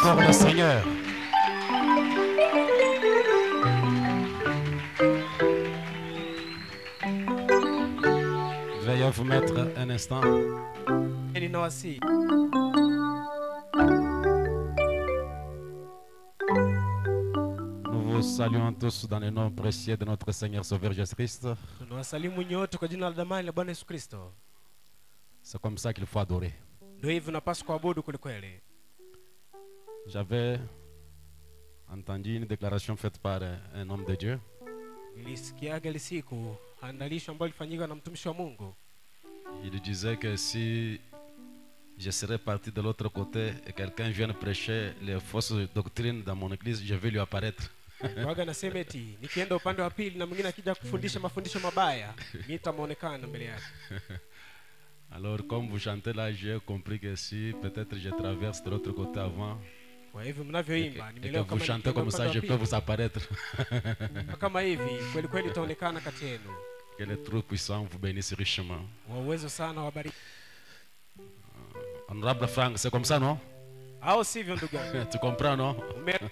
encore le Seigneur. Veuillez vous mettre un instant. Ninawasihi. Nous vous saluons tous dans le nom précieux de notre Seigneur Sauveur Jésus-Christ. Tunawasalimu nyote kwa jina la damani la Bwana Yesu Kristo. C'est comme ça qu'il faut adorer. Ndio hivi unapaswa kuabudu kweli. J'avais entendu une déclaration faite par un homme de Dieu. Nilisikiaga ile siku andalisho ambalo lifanyika na mtumishi wa Mungu. Il disait que si je serais parti de l'autre côté et quelqu'un vienne prêcher les fausses doctrines dans mon église, je vais lui apparaître. Waga nasema eti nikienda upande wa pili na mwingine akija kufundisha mafundisho mabaya, nitamuonekana mbele yake. Alors comme vous chantez là, j'ai compris que si peut-être je traverse de l'autre côté avant, Kwa hivyo et mnavyoimba que nimeelewa vous kama chantez comme ça, je peux vous apparaître. kama hivi kweli itaonekana kati yenu. Que le trou puissant vous bénisse richement. Wa uwezo sana wabariki. Honorable Franck, c'est comme ça, non? Au sivyo ndugu yangu? Tu comprends, non? Ume-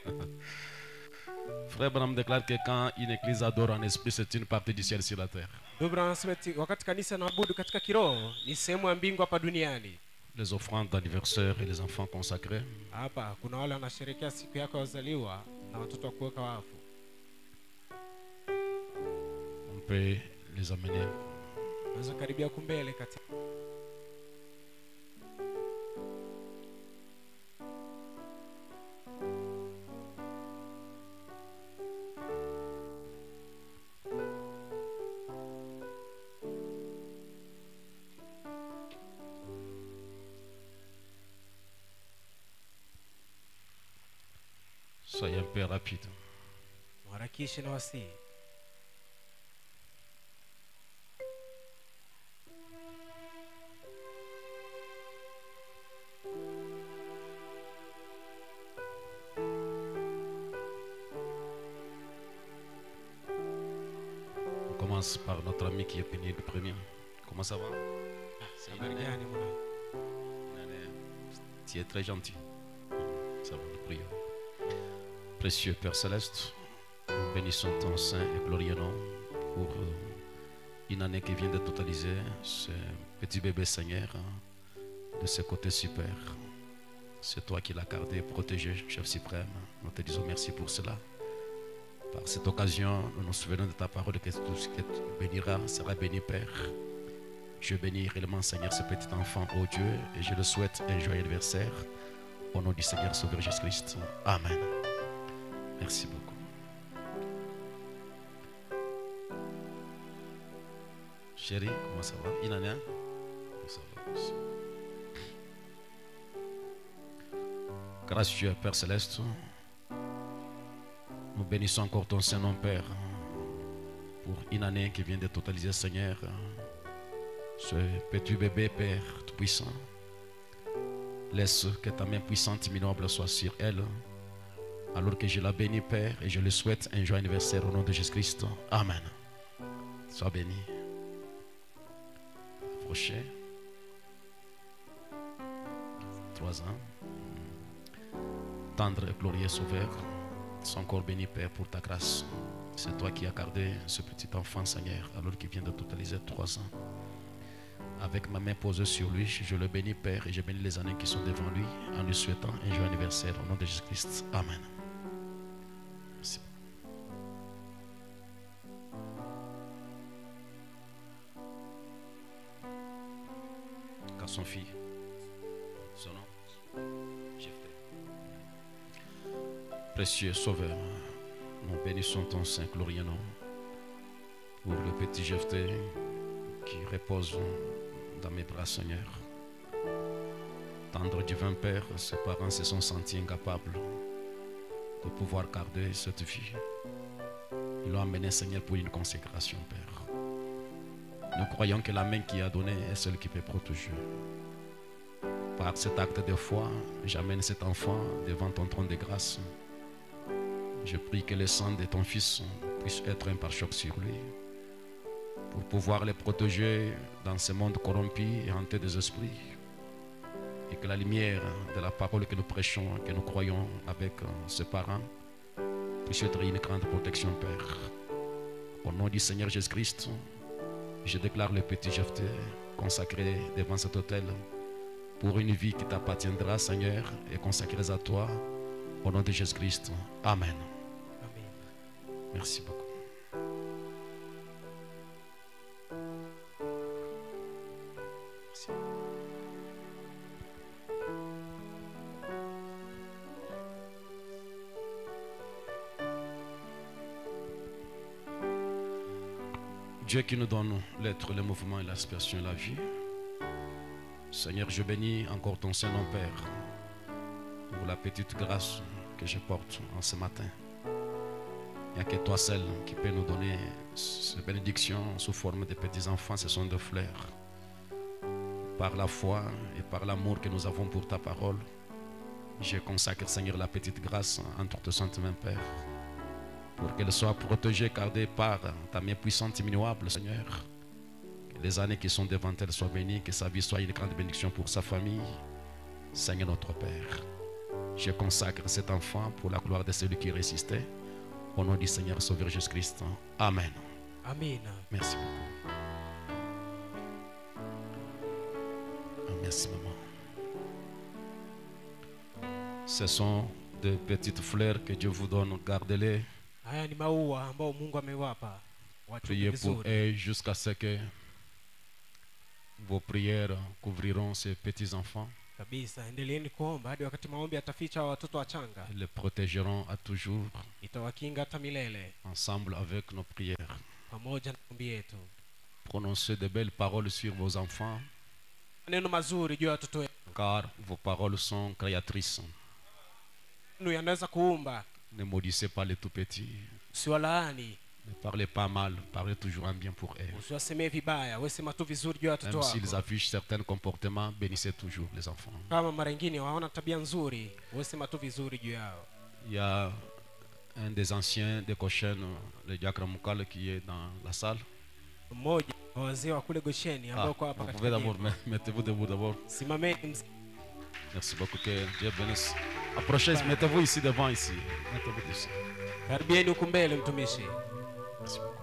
Frère Branham déclare que quand une église adore en esprit, c'est une partie du ciel sur la terre. Ndugu anasema eti wakati kanisa naabudu katika kiroho ni sehemu ya mbingu hapa duniani. Les offrandes d'anniversaire et les enfants consacrés, Hapa kuna wale wanasherehekea siku yako ya kuzaliwa na watoto wa kuweka wafu. on peut les amener. Unaweza karibia kumbele kati. Soyez un peu rapide. Harakishe na wasii. On commence par notre ami qui est venu le premier. Comment ça va? C'est Habari gani mwana? Tu es très gentil. Ça va, nous prions. Précieux Père Céleste, nous bénissons ton saint et glorieux nom pour une année qui vient de totaliser ce petit bébé Seigneur de ce côté super. C'est toi qui l'as gardé, protégé, chef suprême. Nous te disons merci pour cela. Par cette occasion, nous nous souvenons de ta parole que tout ce qui te bénira sera béni, Père. Je bénis réellement, Seigneur, ce petit enfant, ô Dieu, et je le souhaite un joyeux anniversaire. Au nom du Seigneur Sauveur Jésus-Christ. Amen. Merci beaucoup. Chérie, comment ça va? Inania? Ça va aussi. Gracieux Père Céleste, nous bénissons encore ton Saint-Nom, Père, pour une année qui vient de totaliser, Seigneur, ce petit bébé, Père Tout-Puissant. Laisse que ta main puissante, minable, soit sur elle, alors que je la bénis, Père, et je le souhaite un joyeux anniversaire au nom de Jésus-Christ. Amen. Sois béni. Approchez. 3 ans. Tendre et glorieux Sauveur, sois encore béni, Père, pour ta grâce. C'est toi qui as gardé ce petit enfant, Seigneur, alors qu'il vient de totaliser 3 ans. Avec ma main posée sur lui, je le bénis, Père, et je bénis les années qui sont devant lui, en lui souhaitant un joyeux anniversaire au nom de Jésus-Christ. Amen. Merci. Car son fils, son nom, Jephthé. Précieux Sauveur, nous bénissons ton saint glorieux nom pour le petit Jephthé qui repose dans mes bras, Seigneur. Tendre divin Père, ses parents se sont sentis incapables de pouvoir garder cette vie. Ils l'ont amené, Seigneur, pour une consécration, Père. Nous croyons que la main qui a donné est celle qui peut protéger. Par cet acte de foi, j'amène cet enfant devant ton trône de grâce. Je prie que le sang de ton Fils puisse être un pare-choc sur lui, pour pouvoir les protéger dans ce monde corrompu et hanté des esprits. et que la lumière de la parole que nous prêchons, que nous croyons avec ses parents, puisse être une grande protection, Père. Au nom du Seigneur Jésus-Christ, je déclare le petit Jephté consacré devant cet autel pour une vie qui t'appartiendra, Seigneur, et consacrée à toi. Au nom de Jésus-Christ. Amen. Amen. Merci beaucoup. Merci. Dieu qui nous donne l'être, le mouvement et l'aspiration et la vie. Seigneur, je bénis encore ton Saint-Nom, Père, pour la petite grâce que je porte en ce matin. Il n'y a que toi seul qui peut nous donner ces bénédictions sous forme de petits enfants, ce sont des fleurs. Par la foi et par l'amour que nous avons pour ta parole, je consacre, Seigneur, la petite grâce entre tes saintes mains, Père, pour qu'elle soit protégée, gardée par ta main puissante, immuable, Seigneur. Que les années qui sont devant elle soient bénies, que sa vie soit une grande bénédiction pour sa famille. Seigneur notre Père, je consacre cet enfant pour la gloire de celui qui résistait. Au nom du Seigneur Sauveur Jésus-Christ. Amen. Amen. Merci beaucoup. Merci, maman. Ce sont des petites fleurs que Dieu vous donne. Gardez-les. Haya ni maua ambao Mungu amewapa. Watunze Priez pour vizuri. eux jusqu'à ce que vos prières couvriront ces petits-enfants. Kabisa, endeleeni kuomba hadi wakati maombi yataficha watoto wachanga. Les protégeront à toujours Itawakinga hata milele ensemble avec nos prières. pamoja na maombi yetu. Prononcez de belles paroles sur vos enfants, Maneno mazuri juu ya watoto wetu. car vos paroles sont créatrices. Neno yanaweza kuumba. Ne maudissez pas les tout petits. Usiwalaani, Ne parlez pas mal, parlez toujours en bien pour eux. usiwasemee vibaya, wewe sema tu vizuri juu ya watoto Même s'ils wako. affichent certains comportements, bénissez toujours les enfants. Kama mara nyingine waona tabia nzuri, wewe sema tu vizuri juu yao. Il y a un des anciens de Goshen, le diacre Moukal, qui est dans la salle. Mmoja wa wazee wa kule Gosheni ambao kwa hapa Vous pouvez katika d'abord, jengo. mettez-vous debout d'abord. Simameni. Merci beaucoup, que Dieu bénisse. Approchez, mettez-vous ici devant, ici. Mettez-vous ici. Karibieni huku mbele mtumishi. Merci beaucoup.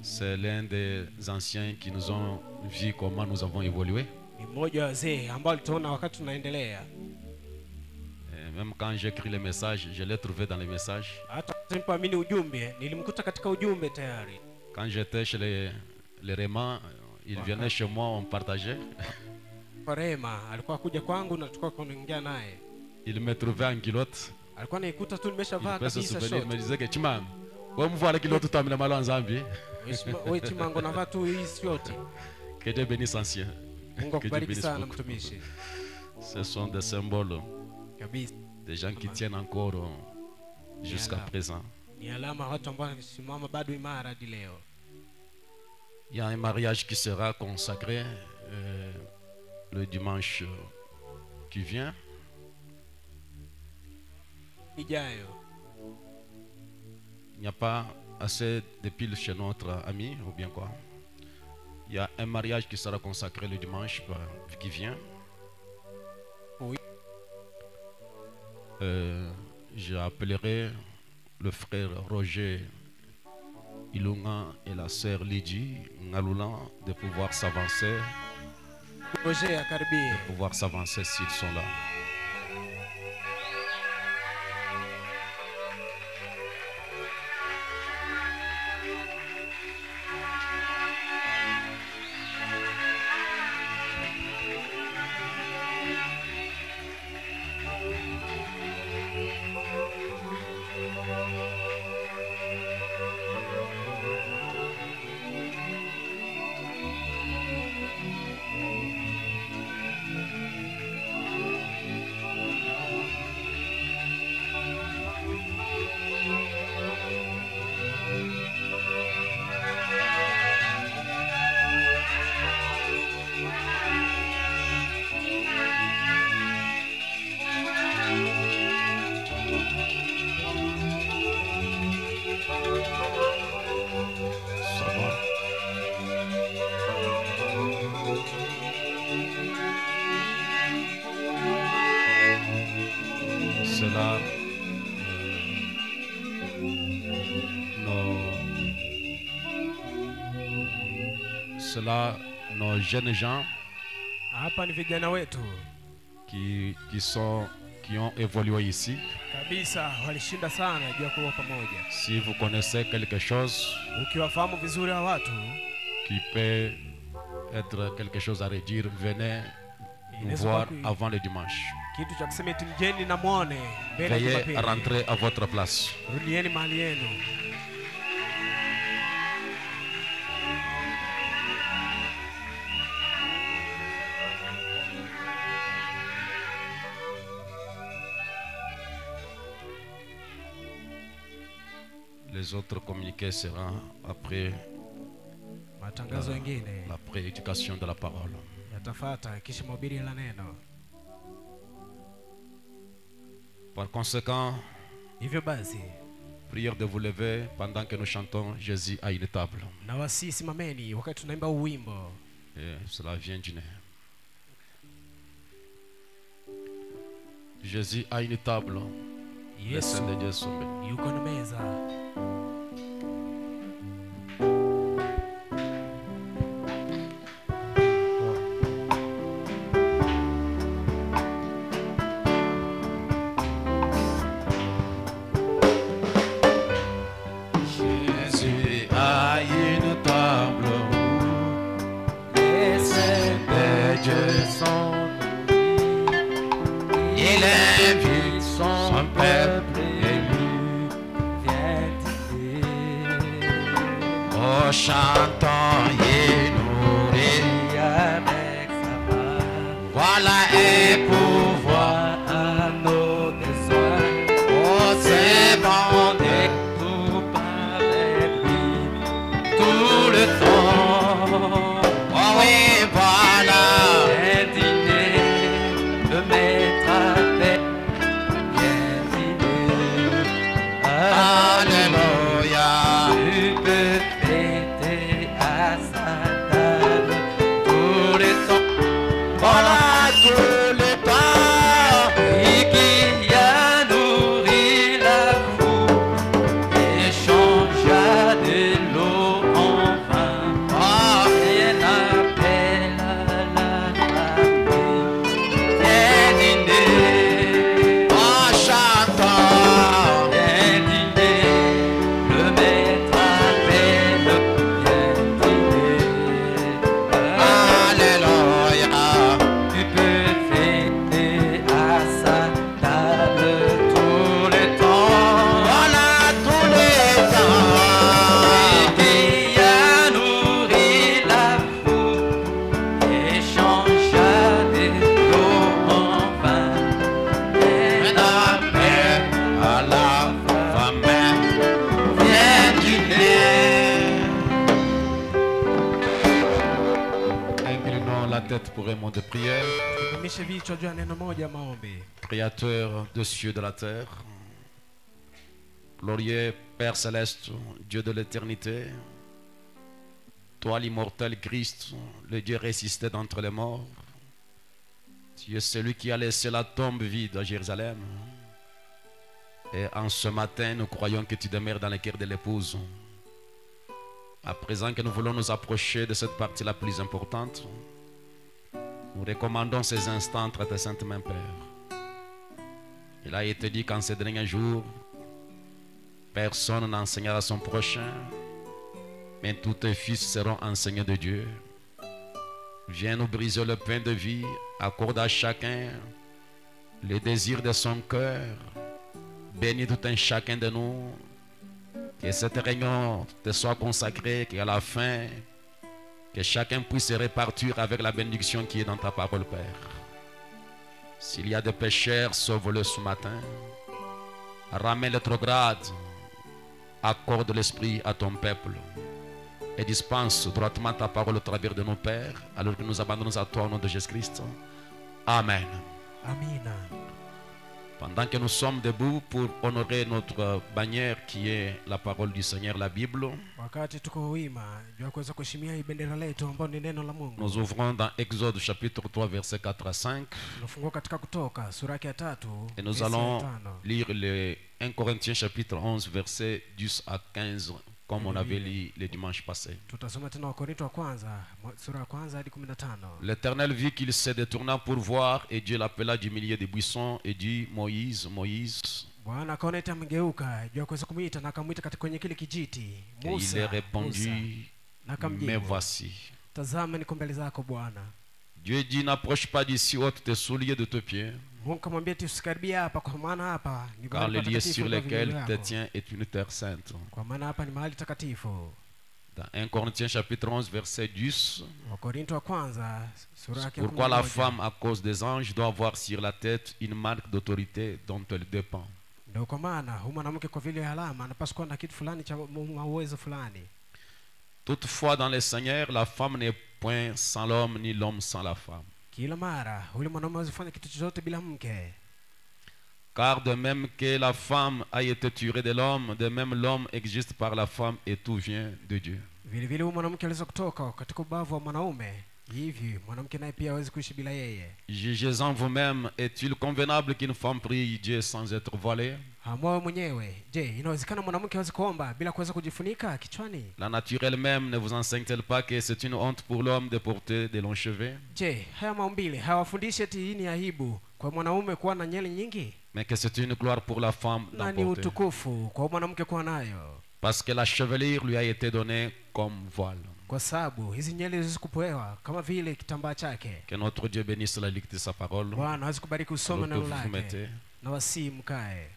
C'est l'un des anciens qui nous ont vu comment nous avons évolué. Ni mmoja wa wazee ambao alituona wakati tunaendelea. Et même quand j'écris les messages, je l'ai trouvé dans les messages. Hata nilipoamini ujumbe, nilimkuta katika ujumbe tayari. Quand j'étais chez les Rémans, il venait chez moi, on partageait. Kwa Rema alikuwa kuja kwangu na tulikuwa tunaongea naye. Il me trouvait en culotte. Alikuwa naikuta tu Il nimeshavaa peut se kabisa souvenir, il me short. disait que Chimam, ouais, me voilà culotte tout à mal en Zambie. Wewe Chimango navaa tu hii short. Que Dieu bénisse ancien. Mungu Que Dieu akubariki bénisse sana beaucoup. mtumishi. Ce sont des symboles, Kabisa. des gens qui tiennent encore jusqu'à Voilà. présent. Ni alama watu ambao wanasimama bado imara hadi leo. Il y a un mariage qui sera consacré le dimanche qui vient. Ijayo. Il n'y a pas assez de piles chez notre ami, ou bien quoi. Il y a un mariage qui sera consacré le dimanche qui vient. Oui. J'appellerai le frère Roger Ilunga et la sœur Lydie Ngalulan de pouvoir s'avancer, Roger akaribie. pouvoir s'avancer s'ils sont là. C'est là nos jeunes gens Hapa ni vijana wetu qui ont évolué ici. kabisa, walishinda sana juu ya kuwa pamoja. Si vous connaissez quelque chose Ukiwafahamu vizuri hawa watu qui peut être quelque chose à redire, venez nous inaweza voir kuwa avant le dimanche. kitu cha kusema eti mjeni na muone mbele ya Veuillez Jumapili. rentrer à votre place. Rudieni mahali yenu. Les autres communiqués seront après Matangazo mengine la prédication de la parole. yatafuata kisha mahubiri la neno. Par conséquent, Hivyo basi, prière de vous lever pendant que nous chantons Jésus à une table. na wasi simameni wakati tunaimba wimbo. Et cela vient du nez. Jésus à une table. Les Yesu saints de Dieu sont bénis. yuko na meza. Jésus à une table où les saints de Dieu sont nourris. Il invite son peuple élu. Oh, chantons et nourris avec sa main. Voilà et pouvoir à nos besoins. Oh, c'est bon d'être avec lui tout le temps. Oh oui, voilà. Bien dîner, le maître avec. Bien dîner. Alléluia. Tu peux fêter à sa table tout le temps. Voilà tout le temps. Et qui a nourri la foule et changea de l'eau en vin. Oh, rien appelle à la famille. Viens dîner. Oh, chantons. Viens dîner. Le maître appelle. Viens dîner. Alléluia. Tu peux fêter à sa table tout le temps. Voilà tout le temps. Qui a nourri la foule et changea de l'eau en vin. Un appel à la famille. Viens dîner. Inclinons la tête pour un mot de prière. Tumishe vichwa juu ya neno moja maombi. Créateur de cieux de la terre, glorieux Père céleste, Dieu de l'éternité, toi l'immortel Christ, le Dieu ressuscité d'entre les morts, tu es celui qui a laissé la tombe vide à Jérusalem. Et en ce matin, nous croyons que tu demeures dans le cœur de l'épouse. À présent que nous voulons nous approcher de cette partie la plus importante, nous recommandons ces instants entre tes saintes mains, Père. Il a été dit qu'en ces derniers jours, personne n'enseignera son prochain, mais tous tes fils seront enseignés de Dieu. Viens nous briser le pain de vie, accorde à chacun les désirs de son cœur. Bénis tout un chacun de nous. Que cette réunion te soit consacrée, qu'à la fin, que chacun puisse se répartir avec la bénédiction qui est dans ta parole, Père. S'il y a des pécheurs, sauve-le ce matin. Ramène le rétrograde. Accorde l'esprit à ton peuple. Et dispense droitement ta parole au travers de nos pères, alors que nous abandonnons à toi au nom de Jésus-Christ. Amen. Amina. Pendant que nous sommes debout pour honorer notre bannière qui est la parole du Seigneur, la Bible, Wakati tuko wima juu ya kuweza kuheshimia hii bendera letu ambayo ni neno la Mungu. nous ouvrons dans Exode chapitre 3 versets 4 à 5 Tunafungua katika Kutoka sura yake ya 3. et nous allons lire le 1 Corinthiens chapitre 11 versets 10 à 15 comme on avait lu le dimanche passé. Tutasoma tena Wakorintho wa kwanza sura ya kwanza hadi 15. L'Éternel vit qu'il se détourna pour voir, et Dieu l'appela du milieu des buissons et dit, Moïse, Moïse. Bwana akaona eti amegeuka juu ya kuweza kumwita na akamwita katika kwenye kile kijiti. Et il est répondu, mais voici. Tazama niko mbele zako Bwana. Dieu dit, n'approche pas d'ici, ôte tes souliers de tes pieds. Mungu kamwambia eti usikaribie hapa kwa maana hapa ni car le lieu sur lequel tu tiens est une terre sainte. Kwa maana hapa ni mahali takatifu. Dans 1 Corinthiens chapitre 11 verset 10. Wakorintho wa kwanza sura ya 11. Pourquoi la femme à cause des anges doit avoir sur la tête une marque d'autorité dont elle dépend. Ndio kwa maana mwanamke kwa vile alama anapaswa kuwa na kitu fulani cha uwezo fulani. Toutefois dans le Seigneur la femme n'est point sans l'homme ni l'homme sans la femme. Kila mara yule mwanaume hawezi kufanya kitu chochote bila mke. Car de même que la femme a été tirée de l'homme, de même l'homme existe par la femme et tout vient de Dieu. Vile vile mwanamke aliweza kutoka katika ubavu wa mwanaume, hivi mwanamke naye pia hawezi kuishi bila yeye. Jugez en vous-même, est-il convenable qu'une femme prie Dieu sans être voilée? Hamwa mwenyewe, je, inawezekana mwanamke hawezi kuomba bila kuweza kujifunika kichwani? La nature elle-même ne vous enseigne-t-elle pas que c'est une honte pour l'homme de porter de longs cheveux? Je, haya maumbile hawafundishi eti hii ni aibu kwa mwanaume kuwa na nywele nyingi? Mais que c'est une gloire pour la femme d'en porter. Ni utukufu kwa mwanamke kuwa nayo. Parce que la chevelure lui a été donnée comme voile. Kwa sababu hizi nywele zilizokupewa kama vile kitambaa chake. Que notre Dieu bénisse la lecture de sa parole. Bwana azikubariki usome neno lake. Na wasi mkae.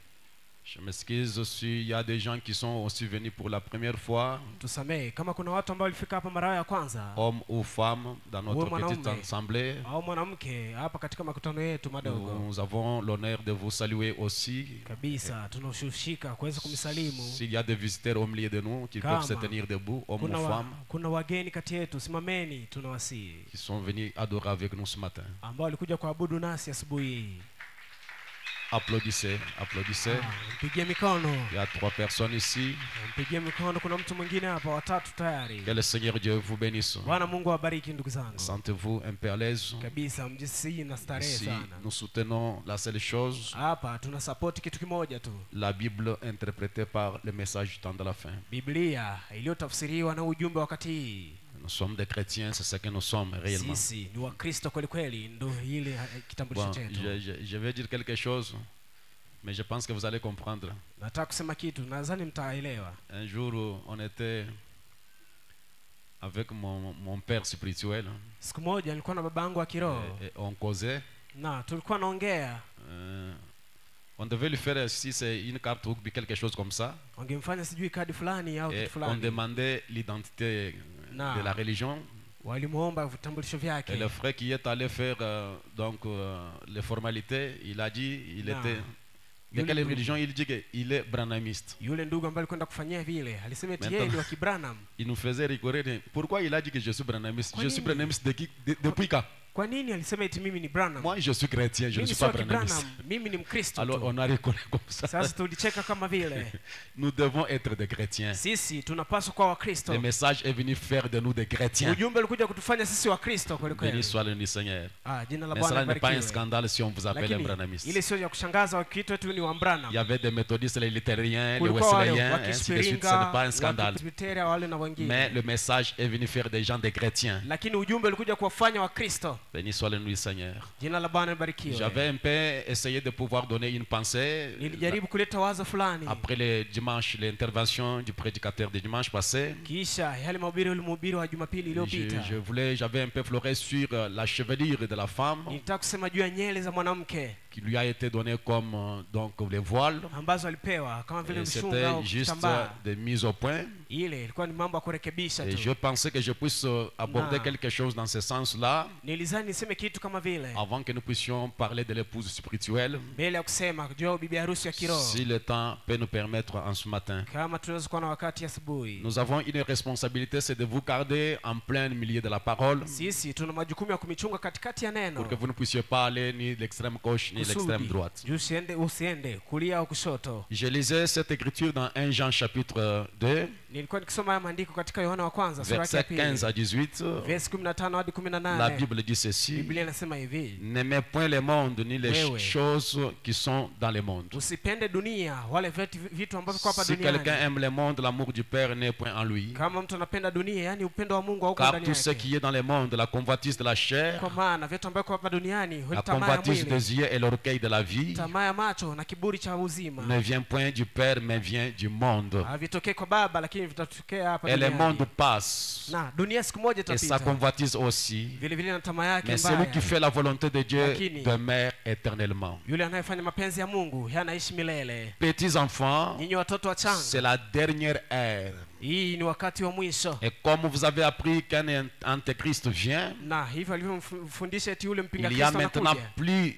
Je m'excuse aussi, il y a des gens qui sont aussi venus pour la première fois. Tusamee kama kuna watu ambao walifika hapa mara ya kwanza. Homme ou femme dans notre petite assemblée. Au mwanamke hapa katika makutano yetu madogo. Nous avons l'honneur de vous saluer aussi. Kabisa tunashushika kuweza kumsalimu. S'il y a des visiteurs au milieu de nous qui peuvent se tenir debout, hommes ou femmes. Kuna wageni kati yetu, simameni tunawasihi. Qui sont venus adorer avec nous ce matin. Ambao walikuja kuabudu nasi asubuhi. Applaudissez, applaudissez. Mpigie mikono. Il y a 3 personnes ici. Mpigie mikono, kuna mtu mwingine hapa, watatu tayari. Que le Seigneur Dieu vous bénisse. Bwana Mungu awabariki ndugu zangu. Sentez-vous un peu à l'aise. Kabisa mjisikie na starehe sana. Nous soutenons la seule chose. Hapa tuna support kitu kimoja tu. La Bible interprétée par le message du temps de la fin. Biblia iliyotafsiriwa na ujumbe wakati hii. Nous sommes des chrétiens, c'est ce que nous sommes réellement. Sisi ni Wakristo kweli kweli, ndio ile kitambulisho chetu. Je vais dire quelque chose, mais je pense que vous allez comprendre. Nataka kusema kitu, nadhani mtaelewa. Un jour, on était avec mon père spirituel. Siku moja nilikuwa na babangu wa kiroho. On causait. Na tulikuwa naongea. On devait lui faire, si c'est une carte rugby, quelque chose comme ça. Wangemfanya sijui kadi fulani au kitu fulani. On demandait l'identité de la religion. Walimuomba vitambulisho vyake. Et le frère qui est allé faire les formalités, il a dit, il était de quelle religion? Il dit qu'il est branhamiste. Yule ndugu ambaye alikwenda kufanyia vile, alisema eti yeye ni wa Kibranham. Il nous faisait rigoler. Pourquoi il a dit que je suis branhamiste? Je suis branhamiste depuis quand? Kwa nini alisema eti mimi ni Branham? Moi je suis chrétien, je ne suis pas branhamiste. Mimi ni Mkristo. Alors on a rigolé comme ça. Sasa tulicheka kama vile. Nous devons être des chrétiens. Sisi tunapaswa kuwa Wakristo. Le message est venu faire de nous des chrétiens. Ujumbe ulikuja kutufanya sisi Wakristo kweli kweli. Béni soit le Seigneur. Jina la Mais Bwana cela n'est pas un libarikiwe. scandale si on vous appelle un branhamiste. Ile sio ya kushangaza wakiitwa tu ni wa Branham. Il y avait des méthodistes, les luthériens, les wesleyens, ainsi de suite, ce n'est pas un scandale. Mais le message est venu faire des gens des chrétiens. Lakini ujumbe ulikuja kuwafanya Wakristo. Béni soit le Seigneur. Jina la Bwana libarikiwe. J'avais un peu essayé de pouvoir donner une pensée. Nilijaribu kuleta wazo fulani. Après le dimanche, l'intervention du prédicateur du dimanche passé. Kisha yale mahubiri ulimhubiri wa Jumapili iliyopita. J'avais un peu fleuré sur la chevelure de la femme. Nilitaka kusema juu ya nywele za mwanamke. Qui lui a été donné comme donc les voiles. Ambazo alipewa kama vile mshunga au juste des mises au point. Ile ilikuwa ni mambo ya kurekebisha tu. Et je pensais que je puisse aborder quelque chose dans ce sens-là. Nilizani niseme kitu kama vile. Avant que nous puissions parler de l'épouse spirituelle. Mbele ya kusema juu ya bibi harusi ya kiroho. Si le temps peut nous permettre en ce matin. Kama tunaweza kuwa na wakati asubuhi. Nous avons une responsabilité, c'est de vous garder en plein milieu de la parole. Sisi tuna majukumu ya kumichunga katikati ya neno. Pour que vous ne puissiez pas aller ni de l'extrême gauche ni l'extrême droite. Usiende kulia au kushoto. Je lisais cette écriture dans 1 Jean chapitre 2, Nilikuwa nikisoma maandiko katika Yohana wa kwanza sura ya versets 15 à 18. verse 15 hadi 18. La Bible dit ceci: Biblia inasema hivi: n'aimez point le monde ni les Wewe. choses qui sont dans le monde. usipende dunia wale vitu ambavyo kwa hapa Si quelqu'un duniani. aime le monde, l'amour du Père n'est point en lui. Kama mtu anapenda dunia, yani upendo wa Mungu hauko Car ndani tout ce yake. qui est dans le monde, la convoitise de la chair, Kwa maana vitu ambavyo kwa hapa duniani, la tamaa ya convoitise mwili, des yeux et l'orgueil de la vie, tamaa ya macho na kiburi cha uzima, ne vient point du Père, mais vient du monde. havitokei kwa Baba lakini vitatokea hapa Et le duniani. monde passe, Na dunia siku moja et sa itapita. convoitise aussi. Vile vile na tamaa yake Mais celui mbaya. qui fait la volonté de Dieu Lakini, demeure éternellement. Yule anayefanya mapenzi ya Mungu yanaishi milele. Petits enfants, Nyinyi watoto wachanga, c'est la dernière ère. hii ni wakati wa mwisho. Et comme vous avez appris qu'un antéchrist vient, Na hivyo alivyomfundisha eti yule mpinga il y a Kristo maintenant anakuja. plus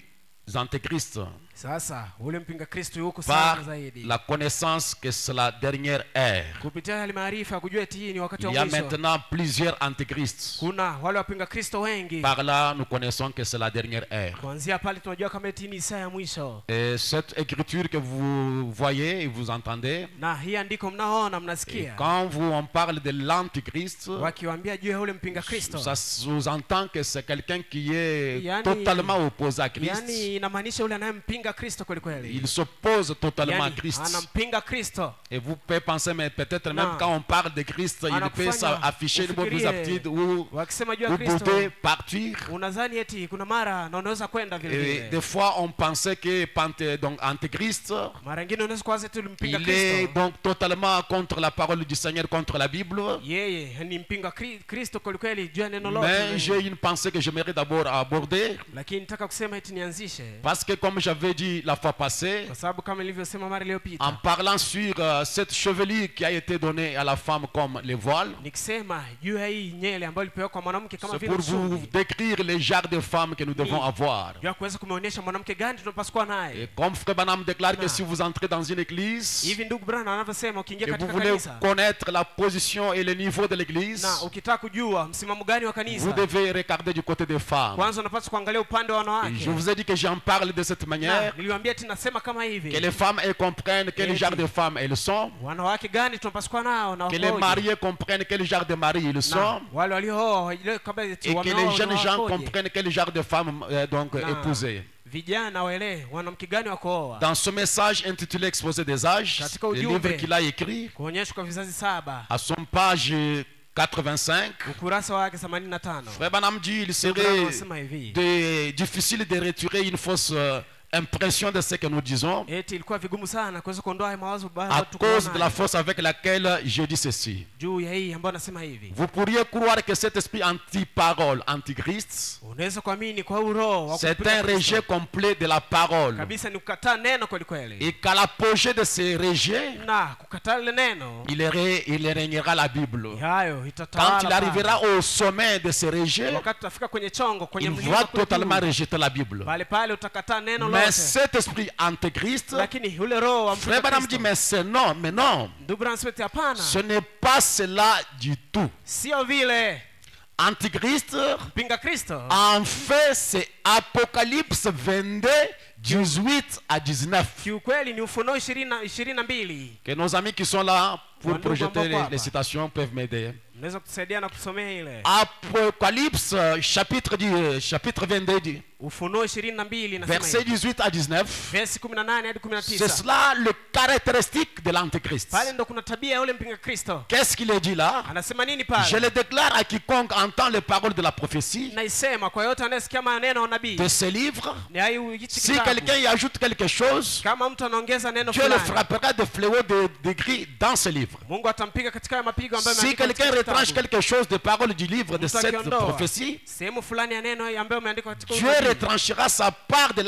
d'antéchrist. Sasa ule mpinga Kristo yuko Par sana zaidi. la connaissance que c'est la dernière ère. Kupitia yale maarifa ya kujua eti hii ni wakati Il y wa a mwisho. maintenant plusieurs antéchrists. Kuna wale wapinga Kristo wengi. Par là, nous connaissons que c'est la dernière ère. Kuanzia pale tunajua kama eti ni saa ya mwisho. Et cette écriture que vous voyez et vous entendez, Na hii andiko mnaona, et mnasikia quand on parle de l'antéchrist, wakiwaambia juu ya ule mpinga Kristo, ça sous-entend que c'est quelqu'un qui est Yani- totalement opposé à Christ. yani inamaanisha yule anayempinga Kristo kweli kweli. Il s'oppose totalement à Yani Christ. anampinga Kristo. Et vous pouvez penser, mais peut-être même Non. quand on parle de Christ, il peut Anakufanya afficher une mauvaise ufikirie, aptitude ou wakisema juu ya vous Kristo, pouvez partir. unadhani eti kuna mara na unaweza kwenda vile Et vile. des fois, on pensait que donc Antéchrist, Mara nyingine unaweza kuwaza eti ulimpinga il est Kristo. donc totalement contre la parole du Seigneur, contre la Bible. Yeye ni mpinga Kristo kweli kweli juu ya neno Mais lote. j'ai une pensée que j'aimerais d'abord aborder. Lakini nataka kusema eti nianzishe, Parce que comme j'avais dit la fois passée, kwa sababu kama nilivyosema mara en iliyopita, parlant sur cette chevelure qui a été donnée à la femme comme le voile, nikisema juu ya hii nyele ambayo ilipewa kwa mwanamke kama c'est vile pour vous msuli, décrire les genres de femmes que nous devons avoir. juu ya kuweza kumeonyesha mwanamke gani tunapaswa kuwa Et naye. comme Frère Branham déclare que Non. si vous entrez dans une église, Hivi ndugu Branham anavyosema, ukiingia que vous katika voulez kanisa connaître la position et le niveau de l'église, na ukitaka kujua msimamo gani wa vous kanisa, devez regarder du côté des femmes. kwanza unapaswa kuangalia upande wa Et wanawake. je vous ai dit que j'en parle de cette Na manière, niliwaambia eti nasema kama que hivi, les femmes elles comprennent quel Et genre puis- de femmes elles sont, wanawake gani tunapaswa kuwa nao na que les wakoje. mariés comprennent quel genre de mari ils Na sont, wale waliooa wajue kabla eti et que wameoa les jeunes na gens wakoje. comprennent quel genre de femme donc Non. épouser. Vijana waelewe wanamke gani wa kuoa. Dans ce message intitulé Exposé des âges, Katika le ujumbe. livre qu'il a écrit, Kuonyeshwa kwa vizazi saba, à son page 85, ukurasa wake 85. Frère Branham dit il Branham serait anasema hivi, difficile de retirer une fausse impression de ce que nous disons eti ilikuwa vigumu sana kuweza kuondoa haya mawazo à baya cause de la force avec laquelle je dis ceci. juu ya hii ambayo nasema hivi. Vous pourriez croire que cet esprit anti-parole, antichrist, Unaweza kuamini kwa huu roho wa c'est kupinga un Kristo rejet complet de la parole. kabisa, ni kukataa neno kweli kweli, Et qu'à l'apogée de ce rejet, na kukataa ile neno il régnera la Bible. hayo Quand itatawala. il arrivera au sommet de ce rejet, Wakati utafika kwenye chongo, kwenye il mlima va kule totalement juu, rejeter la Bible. pale pale utakataa neno Mais lote. cet esprit antéchrist, Lakini ule roho wa Frère mpinga Branham dit, Kristo, mais c'est non, mais non, ndugu Branham anasema eti hapana, ce n'est pas cela du tout. sio vile. Antichrist, Mpinga Kristo en fait, c'est Apocalypse 22, 18 à 19. kiukweli ni Ufunuo 22. Que nos amis qui sont là pour Wandugu projeter ambao hapa. les citations peuvent m'aider. Unaweza kutusaidia na kusomea ile Apocalypse, chapitre 22, Ufunuo 22 nasema versets hivi, 18 à 19. verse 18 hadi C'est 19. cela le caractéristique de l'Antéchrist. Pale ndo kuna tabia ya ule mpinga Kristo. Qu'est-ce qu'il est dit là? Anasema nini Je pale? le déclare à quiconque entend les paroles de la prophétie Naisema kwa yote anayesikia maneno ya nabii. de ce livre. Ni hayo hichi Si kitabu. quelqu'un y ajoute quelque chose, Kama mtu anaongeza neno Dieu le fulani, frappera de fléaux de gris dans ce livre. Mungu atampiga katika hayo mapigo ambayo Si yameandikwa quelqu'un katika retranche kitabu. quelque chose des paroles du livre de Mtu cette akiondoa prophétie, sehemu fulani ya neno ambayo imeandikwa katika Dieu unabii, retranchera sa part de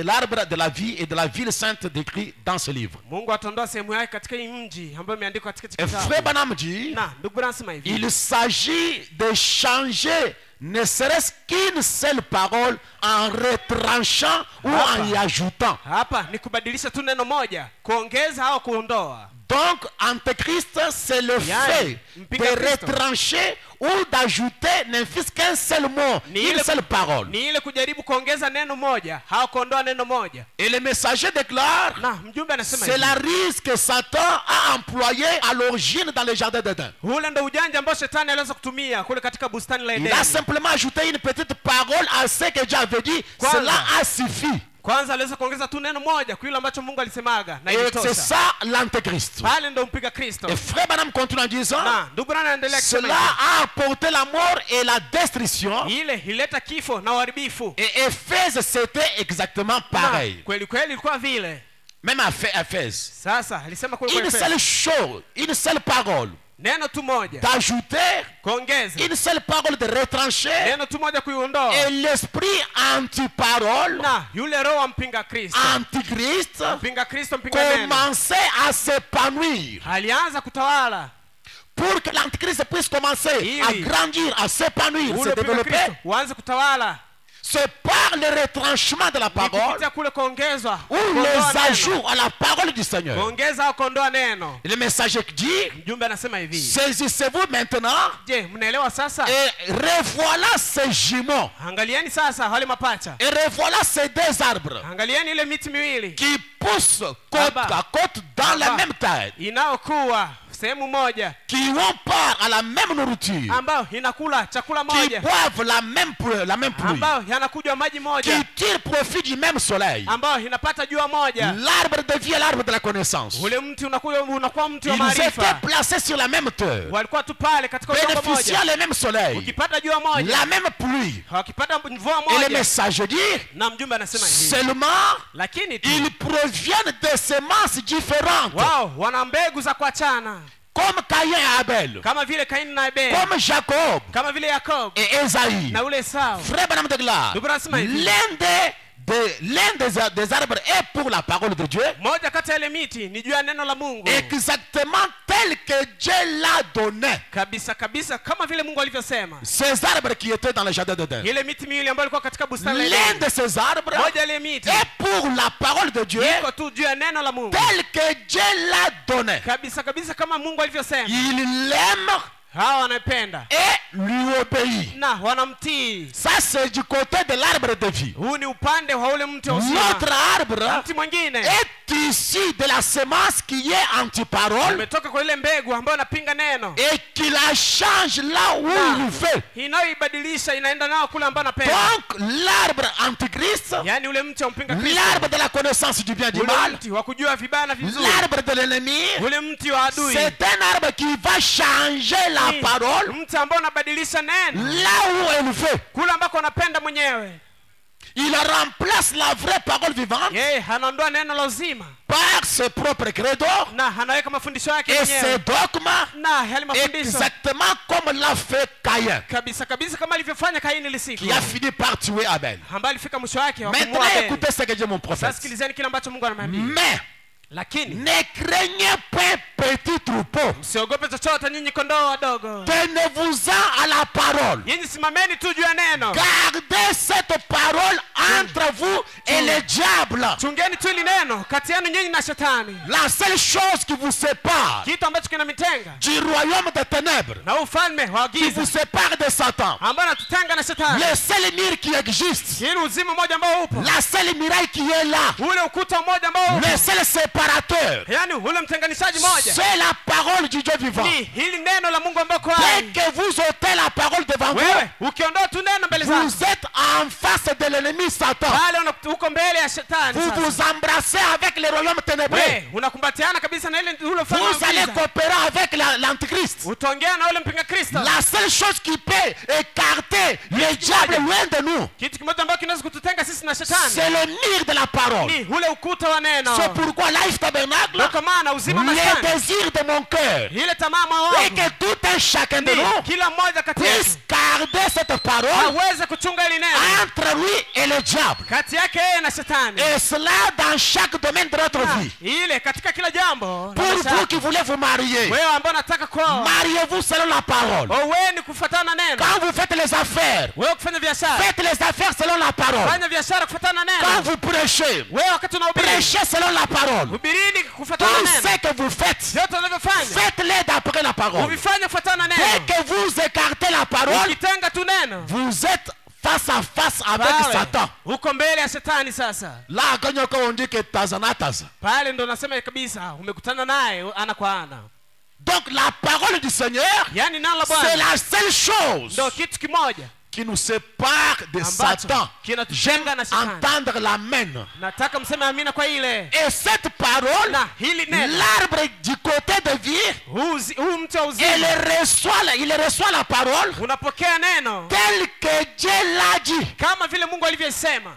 l'arbre de la vie et de la ville sainte décrit dans ce livre. Mungu ataondoa sehemu yake katika hii mji ambayo imeandikwa katika Et kitabu. Frère Branham dit, Na ndugu Branham anasema hivi, il s'agit de changer ne serait-ce qu'une seule parole en retranchant ou en y ajoutant. hapa ni kubadilisha tu neno moja, kuongeza au kuondoa. Donc, Antéchrist, c'est le fait mpinga de Kristo. retrancher ou d'ajouter ne fût qu'un seul mot, une seule parole. Ni ile kujaribu kuongeza neno moja, hakuondoa neno moja. Et le messager déclare, Na mjumbe anasema c'est hivi. la ruse que Satan a employée à l'origine dans le jardin d'Éden. Ule ndo ujanja ambao shetani aliweza kutumia kule katika bustani la Il a Edeni. simplement ajouté une petite parole à ce que Dieu avait dit. Kwanza. Cela a suffi. Kwanza aliweza kuongeza tu neno moja kwa ile ambacho Mungu alisemaga na Et c'est ilitosha. ça l'Antéchrist. Pale ndo mpiga Kristo. Et frère Branham continue en disant, Na ndugu Branham anaendelea kusema cela hivi. a apporté la mort et la destruction. Ile ileta kifo na uharibifu. Et Éphèse, c'était exactement pareil. Na kweli kweli ilikuwa vile. Même à Éphèse. Sasa alisema kwa Une seule chose, une seule parole neno tu moja d'ajouter, kuongeza, une seule parole de retrancher, neno tu moja kuiondoa. et l'esprit anti-parole, Na yule roho wa mpinga Kristo, antichrist, mpinga Kristo, mpinga neno, commençait à s'épanouir. alianza kutawala. Pour que l'antichrist puisse commencer à Ili. grandir, à s'épanouir, se Ule mpinga développer, Kristo uanze kutawala. c'est par le retranchement de la Ni parole kupitia kule kuongezwa, ou kuondoa les neno. ajouts à la parole du Seigneur. Kuongeza au kuondoa neno. Et le messager dit, Mjumbe anasema hivi. saisissez-vous maintenant Je, mnaelewa sasa? et revoilà ces jumeaux. Angalieni sasa wale mapacha. Et revoilà ces deux arbres Angalieni ile miti miwili qui poussent côte Baba. à côte dans la Baba. même taille, inayokuwa sehemu moja, qui ont part à la même nourriture, ambayo inakula chakula qui moja, boivent la même pluie, ambayo yanakunywa maji qui moja, tirent profit du même soleil. ambayo inapata jua moja. L'arbre devient l'arbre de la connaissance. Ule mti unakuwa mti wa Ils étaient maarifa. placés sur la même terre, Walikuwa tu pale katika udongo bénéficiant moja, le même soleil, ukipata jua moja, la même pluie. wakipata mvua Et le moja. message dit, Na mjumbe anasema hivi, seulement lakini tu ils proviennent de semences différentes, wao wana mbegu za kuachana, comme Caïn et Abel, kama vile Kaini na Abeli, comme Jacob kama vile Yakobo et Esaïe. na ule Esau. Frère Branham de Glace, Ndugu anasema hivi, l'un des arbres est pour la parole de Dieu, moja kati ya ile miti ni juu ya neno la Mungu, exactement tel que Dieu l'a donné. kabisa kabisa kama vile Mungu alivyosema. Ces arbres qui étaient dans le jardin d'Éden, Ile miti miwili ambayo ilikuwa katika bustani la l'un Edeni, de ces arbres moja ile miti est pour la parole de Dieu, iko tu juu ya neno la Mungu, tel que Dieu l'a donné. kabisa kabisa kama Mungu alivyosema. Il l'aime Hawa wanapenda et lui obéit. na wanamtii. Ça, c'est du côté de l'arbre de vie. Huu ni upande wa ule mti wa uzima. L'autre arbre Mti mwingine est issu de la semence qui est anti-parole umetoka kwa ile mbegu ambayo inapinga neno, et qui la change là où il veut. inayoibadilisha inaenda nao kule ambayo anapenda. Donc, l'arbre antichrist, Yaani ule mti wa mpinga Kristo, l'arbre de la connaissance du bien et du ule mal, mti wa kujua vibaya na vizuri, l'arbre de l'ennemi, ule mti wa adui, c'est un arbre qui va changer la ni parole mti ambao unabadilisha neno là où elle veut. kule ambako anapenda mwenyewe. Il remplace la vraie parole vivante Yeye anaondoa neno la uzima par ses propres credos na anaweka mafundisho yake et ses mwenyewe, dogmes, na yale mafundisho exactement comme l'a fait Caïn, kabisa kabisa kama alivyofanya Kaini ile siku qui a fini par tuer Abel. ambaye alifika mwisho wake wa Maintenant, kumuua Abeli. écoutez ce que dit mon Sasa prophète. sikilizeni kile ambacho Mungu anamwambia. Mais Lakini ne craignez pas, petit troupeau, msiogope chochote nyinyi kondoo wadogo, tenez-vous-en à la parole. nyinyi simameni tu juu ya neno, Gardez cette parole entre vous et le diable. chungeni tu ili neno kati yenu nyinyi na shetani. La seule chose qui vous sépare Kitu ambacho kinamitenga du royaume des ténèbres, na ufalme wa qui vous giza sépare de Satan, ambao anatutenga na shetani, le seul mur qui existe, ili uzima mmoja ambao upo, la seule muraille qui est là, ule ukuta mmoja ambao upo, le seul séparateur, yaani ule mtenganishaji mmoja c'est la parole du Dieu vivant. ni hili neno la Mungu ambao Dès hai. que vous ôtez la parole devant vous, Wewe ukiondoa tu neno mbele zako, vous êtes en face de l'ennemi Satan. pale uko mbele ya shetani. Vous Sasa vous embrassez avec le royaume ténébreux. wewe unakumbatiana kabisa na ile ule ufalme wa Vous allez giza. coopérer avec l'antichrist. Utaongea na ule mpinga Kristo. La seule chose qui peut écarter le diable loin de nous, Kitu kimoja ambacho kinaweza kututenga sisi na shetani c'est le mur de la parole. ni ule ukuta wa neno. C'est pourquoi Life Tabernacle, Ndio kwa maana uzima le maskani, désir de mon cœur, ile tamaa moyo et wangu que tout un chacun de ni nous kila mmoja kati yetu puisse garder cette parole aweze aweze kuchunga ile neno entre lui et le diable. kati yake yeye na shetani. Et cela dans chaque domaine de notre vie. Ile katika kila jambo. Pour vous qui voulez vous marier, wewe ambao unataka kuoa, mariez-vous selon la parole. wewe ni kufuatana na neno. Quand vous faites les affaires, wewe kufanya biashara, faites les affaires selon la parole. fanya biashara kufuatana na Quand neno. vous prêchez, wewe wakati unahubiri, prêchez selon la parole. hubirini kufuatana na Tout neno. ce que vous faites, yote unavyofanya, faites-les d'après la parole. uvifanye kufuatana na Dès neno. que vous écartez la parole, ukitenga tu neno, vous êtes face à face avec pale Satan. uko mbele ya shetani. Sasa Là, quand on dit que Tazanataza. pale ndo nasema kabisa umekutana naye ana kwa ana. Donc la parole du Seigneur, yani neno la c'est Bwana la seule chose ndo kitu kimoja qui nous sépare de Satan. kinatujenga na shetani. Entendre l'amen. Nataka mseme amina kwa ile. Et cette parole, na hili neno, l'arbre du côté de vie, huu mti wa uzima, il reçoit la parole unapokea neno tel que Dieu l'a dit. kama vile Mungu alivyosema.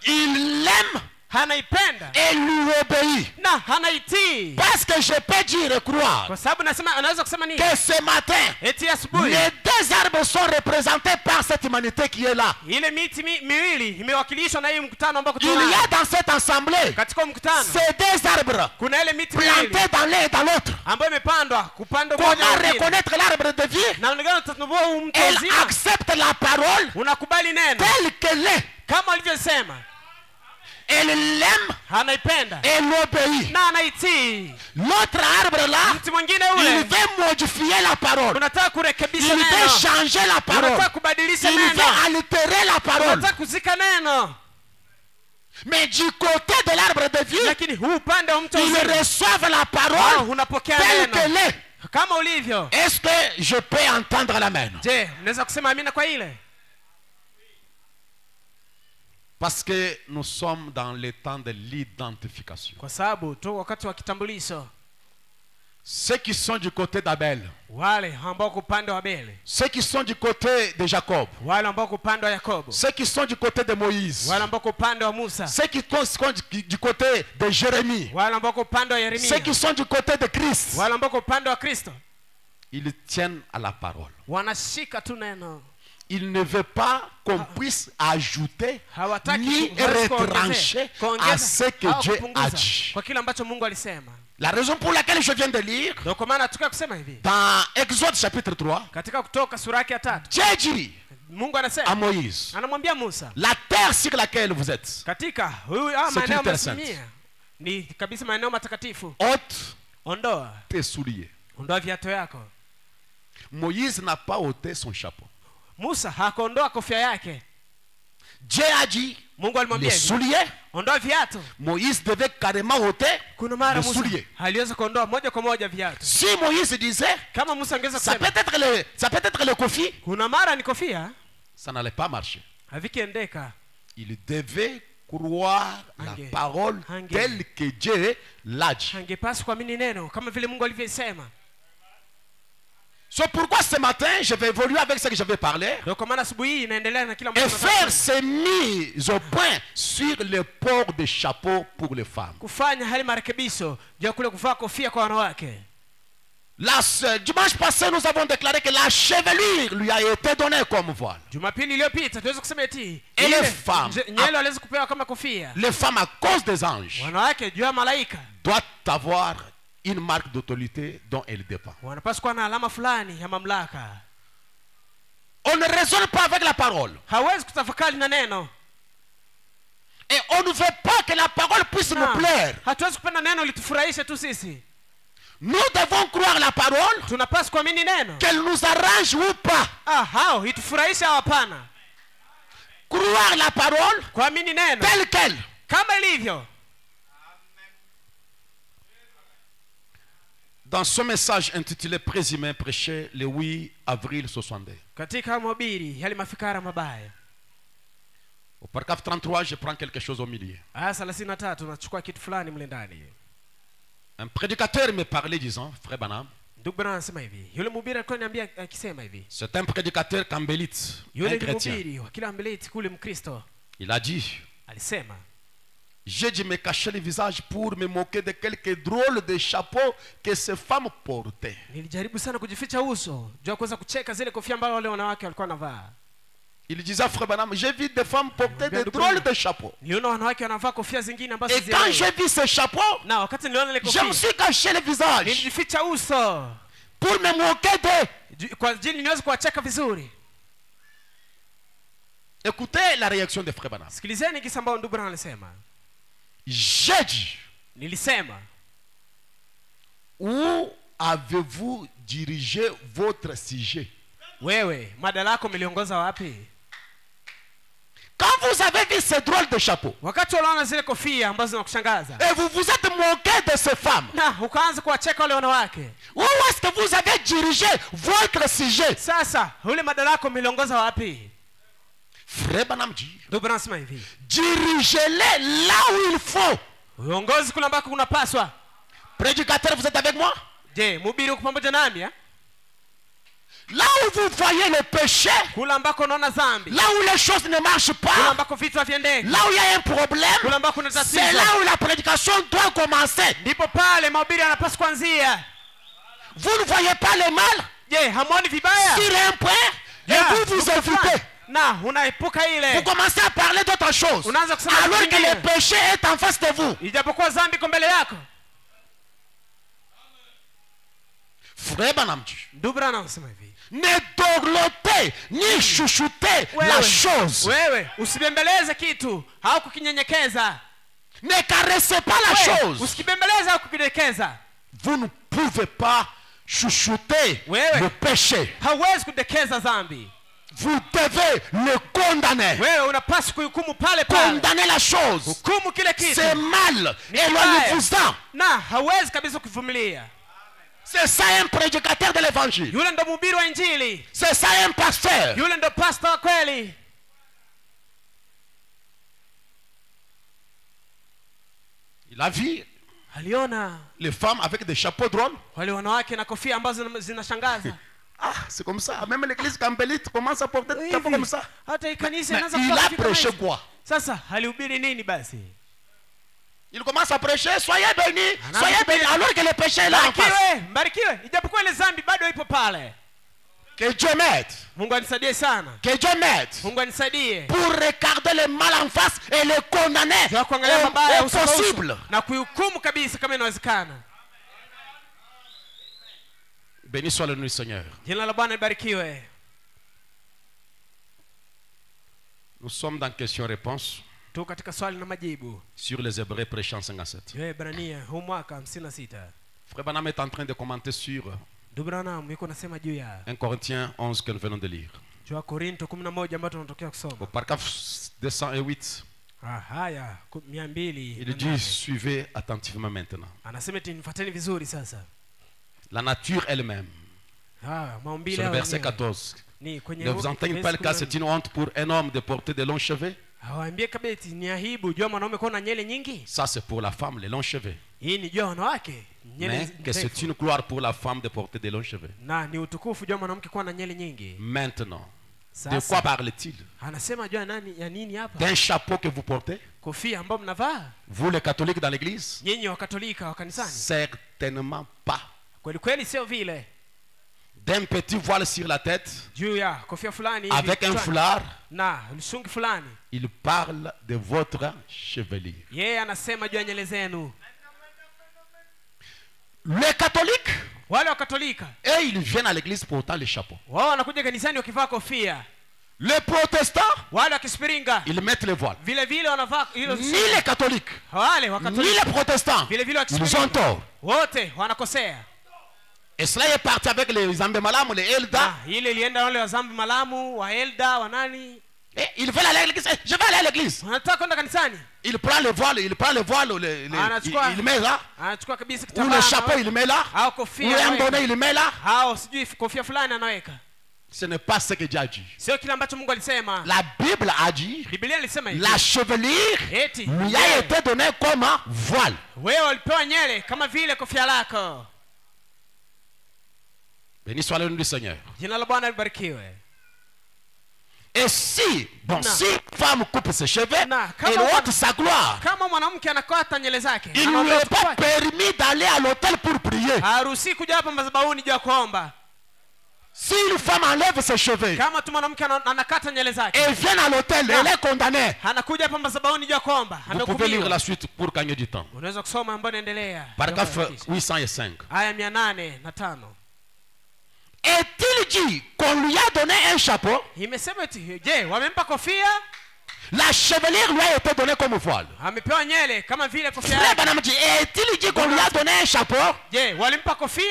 Il l'aime anaipenda et lui obéit. na anaitii. Parce que je peux dire et croire kwa sababu nasema, anaweza kusema nini? que ce matin, eti asubuhi les deux arbres sont représentés par cette humanité qui est là. ile miti miwili imewakilishwa na hii mkutano ambao Il y a dans cette assemblée katika mkutano ces deux arbres kuna ile miti miwili plantés dans l'un et dans l'autre. ambayo imepandwa kupanda Comment moja na nyingine. reconnaître l'arbre de vie? na ndio tutatambua huu mti Elle uzima. accepte la parole unakubali neno telle qu'elle est. kama alivyosema. Elle l'aime anaipenda et l'obéit. na anaitii. L'autre arbre là, mti mwingine il ule veut modifier la parole. unataka kurekebisha Il veut neno, changer la parole. unataka kubadilisha Il veut neno, altérer la parole. unataka kuzika neno. Mais du côté de l'arbre de vie, lakini huu upande wa mti ils uzima reçoivent la parole unapokea telle qu'elle neno est. kama ulivyo. Est-ce que je peux entendre l'amen? Je, mnaweza kusema amina kwa ile? Parce que nous sommes dans le temps de l'identification. Kwa sababu tu wakati wa kitambulisho. Ceux qui sont du côté d'Abel, wale ambao kwa upande wa Abel, ceux qui sont du côté de Jacob, wale ambao kwa upande wa Yakobo, ceux qui sont du côté de Moïse, wale ambao kwa upande wa Musa, ceux qui sont du côté de Jérémie, wale ambao kwa upande wa Yeremia, ceux qui sont du côté de Christ, wale ambao kwa upande wa Kristo, ils tiennent à la parole. wanashika tu neno. Il ne veut pas qu'on puisse ajouter ni hawataki retrancher à ce que Dieu a dit. kwa kile ambacho Mungu alisema. La raison pour laquelle je viens de lire Ndio kwa maana tuka kusema hivi dans Exode chapitre 3, katika Kutoka sura yake ya 3, Dieu dit Mungu à anasema, Moïse, anamwambia Musa, la terre sur laquelle vous êtes, katika huyu C'est maeneo une terre sainte. masimia ni kabisa maeneo matakatifu, ôte ondoa Tes souliers. viatu yako. Moïse n'a pas ôté son chapeau. Musa hakuondoa kofia yake. Dieu a dit, Mungu alimwambia les hivi, souliers, ondoa viatu. Moïse devait carrément ôter Kuna mara les Musa souliers. aliweza kuondoa moja kwa moja viatu. Si Moïse disait, Kama Musa angeweza ça peut kusema être le kofi, kuna mara ni kofia, Ça n'allait pas marcher. havikiendeka. Il devait croire la Ange. parole Ange. telle que Dieu l'a dit. Angepaswa kuamini neno kama vile Mungu alivyosema. c'est pourquoi ce matin, je vais évoluer avec ce que je vais parler Ndio kwa maana asubuhi hii inaendelea na kila et mtu faire ces mises au point sur le port de chapeau pour les femmes. kufanya hali marekebisho juu ya kule kuvaa kofia kwa wanawake. Dimanche passé, nous avons déclaré que la chevelure lui a été donnée comme voile. Jumapili iliyopita tuweze kusema eti Et ile les femmes. nyelo aliweza kupewa kama kofia. Les femmes, à cause des anges, Wanawake juu ya malaika Doit avoir une marque d'autorité dont elle dépend. wanapaswa kuwa na alama fulani ya mamlaka. on ne raisonne pas avec la parole. Hawezi kutafakari na neno. Et on ne veut pas que la parole puisse nous plaire. Hatuwezi kupenda neno litufurahishe tu sisi. Nous devons croire la parole, Tunapaswa kuamini neno. qu'elle nous arrange ou pas. Hao itufurahisha au hapana. Croire la parole Kuamini neno telle qu'elle. kama ilivyo. Dans son message intitulé Présumé prêché le 8 avril 62. Katika mahubiri yale mafikara mabaya. Au paragraphe 33, je prends quelque chose au milieu. Aya 33 tunachukua kitu fulani mle ndani. Un prédicateur me parlait disant, Frère Branham, Ndugu bwana anasema hivi. Yule mhubiri alikuwa ananiambia akisema hivi. c'est un prédicateur cambélite, un Yule ni chrétien. mhubiri wa kila Mbeleti kule Mkristo. Il a dit, Alisema, j'ai dû me cacher le visage pour me moquer de quelques drôles de chapeaux que ces femmes portaient. nilijaribu sana kujificha uso juu ya kuweza kucheka zile kofia ambazo wale wanawake walikuwa wanavaa. Il disait à Frère Branham, j'ai vu des femmes porter des Ndugu drôles Branham. de chapeaux. Niliona wanawake wanavaa kofia zingine ambazo Et quand j'ai vu ces chapeaux, na wakati niliona ile je me kofia suis caché le visage nilijificha uso pour me moquer d'eux. kwa ajili niweze kuwacheka vizuri. Écoutez la réaction de Frère Branham. Sikilizeni kisa ambao ndugu Branham alisema. J'ai dit, Nilisema, où avez-vous dirigé votre sujet? wewe mada lako meliongoza wapi? Quand vous avez vu ces drôles de chapeaux, Wakati unaona zile kofia ambazo zinakushangaza et vous vous êtes moqué de ces femmes, na ukaanza kuwacheka wale wanawake, où est-ce que vous avez dirigé votre sujet? sasa ule mada lako meliongoza wapi? Frère Branham dit, Ndugu Branham anasema hivi, dirigez-les là où il faut. uongozi kule ambako kunapaswa. Prédicateur, vous êtes avec moi? Je, mhubiri uko pamoja nami? Là où vous voyez le péché, Kule ambako unaona dhambi, là où les choses ne marchent kule pas, ambako vitu haviendeki, là où il y a un kule problème, ambako kuna c'est tatizo, là où la prédication doit commencer. ndipo pale mahubiri yanapaswa kuanzia. Vous ne voyez pas le mal Je, hamuoni vibaya? sur un point et Yeah, vous vous évitez. na unaepuka Vous ile, commencez à parler d'autre chose unaanza kusema alors vitu que le vingine. péché est en face de vous. Ijapokuwa dhambi iko mbele yako. Frère Branham dit, Ndugu Branham anasema hivi, ne dorlotez ni chuchotez la chose. wewe usibembeleze kitu au kukinyenyekeza. Ne caressez pas la Wewe, chose. usikibembeleze au kukidekeza. Vous ne pouvez pas chuchoter Ouais. le péché. Hauwezi kudekeza dhambi. Vous devez le condamner. Wewe unapaswa kuhukumu pale pale. Condamner la chose. Hukumu kile kitu. C'est mal. Ni Éloignez-vous-en. Na hauwezi kabisa kuvumilia. C'est ça un prédicateur de l'évangile. Yule ndo mhubiri wa Injili. C'est ça un pasteur. Yule ndo pastor wa kweli. Il a vu Aliona les femmes avec des chapeaux drôles. wale wanawake na kofia ambazo zinashangaza. Ah, c'est comme ça. Même l'église campbellite commence à porter des chapeaux comme ça. Hata hii kanisa Mais inaanza il kuvaa a kofia kama prêché hizi. quoi? Sasa alihubiri nini basi? Il commence à prêcher, soyez bénis, Anaanza soyez kuhubiri. bénis, alors que le péché est là en face. Mbarikiwe, mbarikiwe. Ijapokuwa ile dhambi bado ipo pale. Que Dieu m'aide. Mungu anisaidie sana. Que Dieu m'aide. Mungu anisaidie. Pour regarder le mal en face et le condamner Kwa kuangalia mabaya au uso kwa uso possible. na kuhukumu kabisa kama inawezekana. Béni soit le nom du Seigneur. Jina la Bwana libarikiwe. Nous sommes dans question-réponse Tu katika swali na majibu. sur les Hébreux prêchant 57. Waebrania huu mwaka 56. Frère Branham est en train de commenter sur Ndugu Branham yuko nasema juu ya 1 Corinthiens 11 que nous venons de lire. juu ya Korinto 11 ambayo tunatokea Au kusoma. paragraphe 208, Haya 200. il dit suivez attentivement maintenant. Anasema eti nifuateni vizuri sasa. La nature elle-même. Maumbile Sur le yao verset wenyewe. 14. Ni kwenye Ne vous enseigne pas le cas, c'est une honte pour un homme de porter de longs cheveux. Hawaambie kabeti ni aibu jua mwanaume kuwa na nyele nyingi. Ça, c'est pour la femme, les longs cheveux. Hii ni jua wanawake nyele Mais que c'est ndefu. une gloire pour la femme de porter de longs cheveux. Na ni utukufu jua mwanamke kuwa na nyele nyingi. Maintenant, de Sasa quoi parle-t-il? anasema jua nani ya nini hapa? D'un chapeau que vous portez? Kofia ambayo mnavaa Vous, les catholiques dans l'église? nyinyi wa Katolika wa kanisani. Certainement pas. Kweli kweli sio vile. D'un petit voile sur la tête, Juu ya kofia fulani hivi avec un kichwani, foulard, na mshungi fulani. il parle de votre chevelure. Yeye anasema juu ya nyele zenu. Les catholiques, Wale wa Katolika et ils viennent à l'église portant les chapeaux. wao wanakuja kanisani wakivaa kofia. Les protestants, Wale wa Kispiringa ils mettent le voile. vile vile wanavaa hilo. Ni les catholiques, Wale wa ni Katolika les protestants, vile vile wa ils ont Kispiringa tort. wote wanakosea. Et cela est parti avec les Zambemalamu, les Elda. Ile ilienda wale wa Zambi Malamu, wa Elda, wa nani? Et ils veulent aller à l'église. Eh, je vais aller à l'église. Wanataka kwenda kanisani. Il prend le voile, il met là. Anachukua kabisa Ou kitambaa. le chapeau, il met là. Au Ou kofia. un anaweka. bonnet, il met là. Au sijui kofia fulani anaweka. Ce n'est pas ce que Dieu a dit. Sio kile ambacho Mungu alisema. La Bible a dit, Biblia ilisema hivi. la chevelure Eti lui a été donnée comme un voile. wewe ulipewa nyele kama vile kofia lako. Béni soit le nom du Seigneur. Jina la Bwana libarikiwe. Et si, bon, Non. si une femme coupe ses cheveux, Non, elle comment- ôte sa gloire. Kama mwanamke anakata nyele zake, Il ne lui anaondoa est pas utukufu wake. permis d'aller à l'autel pour prier. Haruhusi kuja hapa madhabahuni juu ya kuomba. S'il une femme enlève ses cheveux kama tu mwanamke anakata nywele zake et vient à l'hôtel, elle est condamnée. anakuja hapa madhabahuni jua kwamba Vous pouvez lire amehukumiwa. la suite pour gagner du temps. Unaweza kusoma ambayo inaendelea. Paragraphe 805. Aya 805. Est-il dit qu'on lui a donné un chapeau? Imesema eti je, wamempa kofia? La chevelure lui a été donnée comme voile. Amepewa nywele kama vile kofia Frère yake. Branham dit, est-il dit qu'on lui a donné un chapeau? Je, walimpa kofia?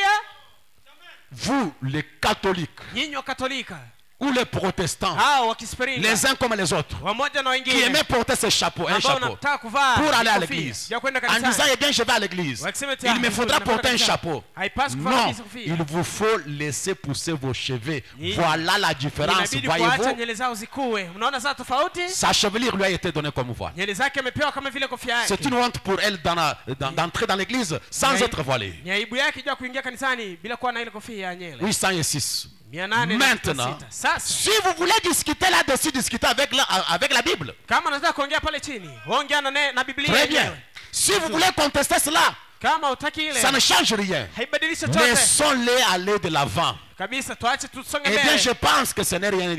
Vous, les catholiques, Nyinyi wa Katolika, ou les protestants, hao wa Kispringa, les uns comme les autres, wamoja na qui wengine aimaient porter ce chapeau, un ambao chapeau, wanataka kuvaa pour aller à kofia l'église, ya kwenda en disant, kanisani. eh bien, je vais à l'église, Wakisema eti, il me vizuri, faudra nakwenda porter un kanisani. chapeau. Haipaswi kuvaa Non, kabisa kofia. il vous faut laisser pousser vos cheveux. Ni- Voilà la différence, Inabidi kuacha voyez-vous. nywele zao zikue. Unaona sasa tofauti? Sa chevelure lui a été donnée comme voile. Nywele zake amepewa kama vile kofia yake. C'est une honte pour elle d'entrer dans l'église sans Ni- être voilée. Ni aibu yake jua kuingia kanisani bila kuwa na ile kofia ya nywele. 806. 806. Maintenant, Sasa si vous voulez discuter là-dessus, discutez avec la Bible. kama unataka kuongea pale chini, ongea na Biblia Très bien. yenyewe. Si vous voulez contester cela, Kama utaki ile, ça ne change rien. haibadilishi chochote. Laissons-les aller de l'avant. Kabisa tuache tusonge Eh bien, mbele. je pense que ce n'est rien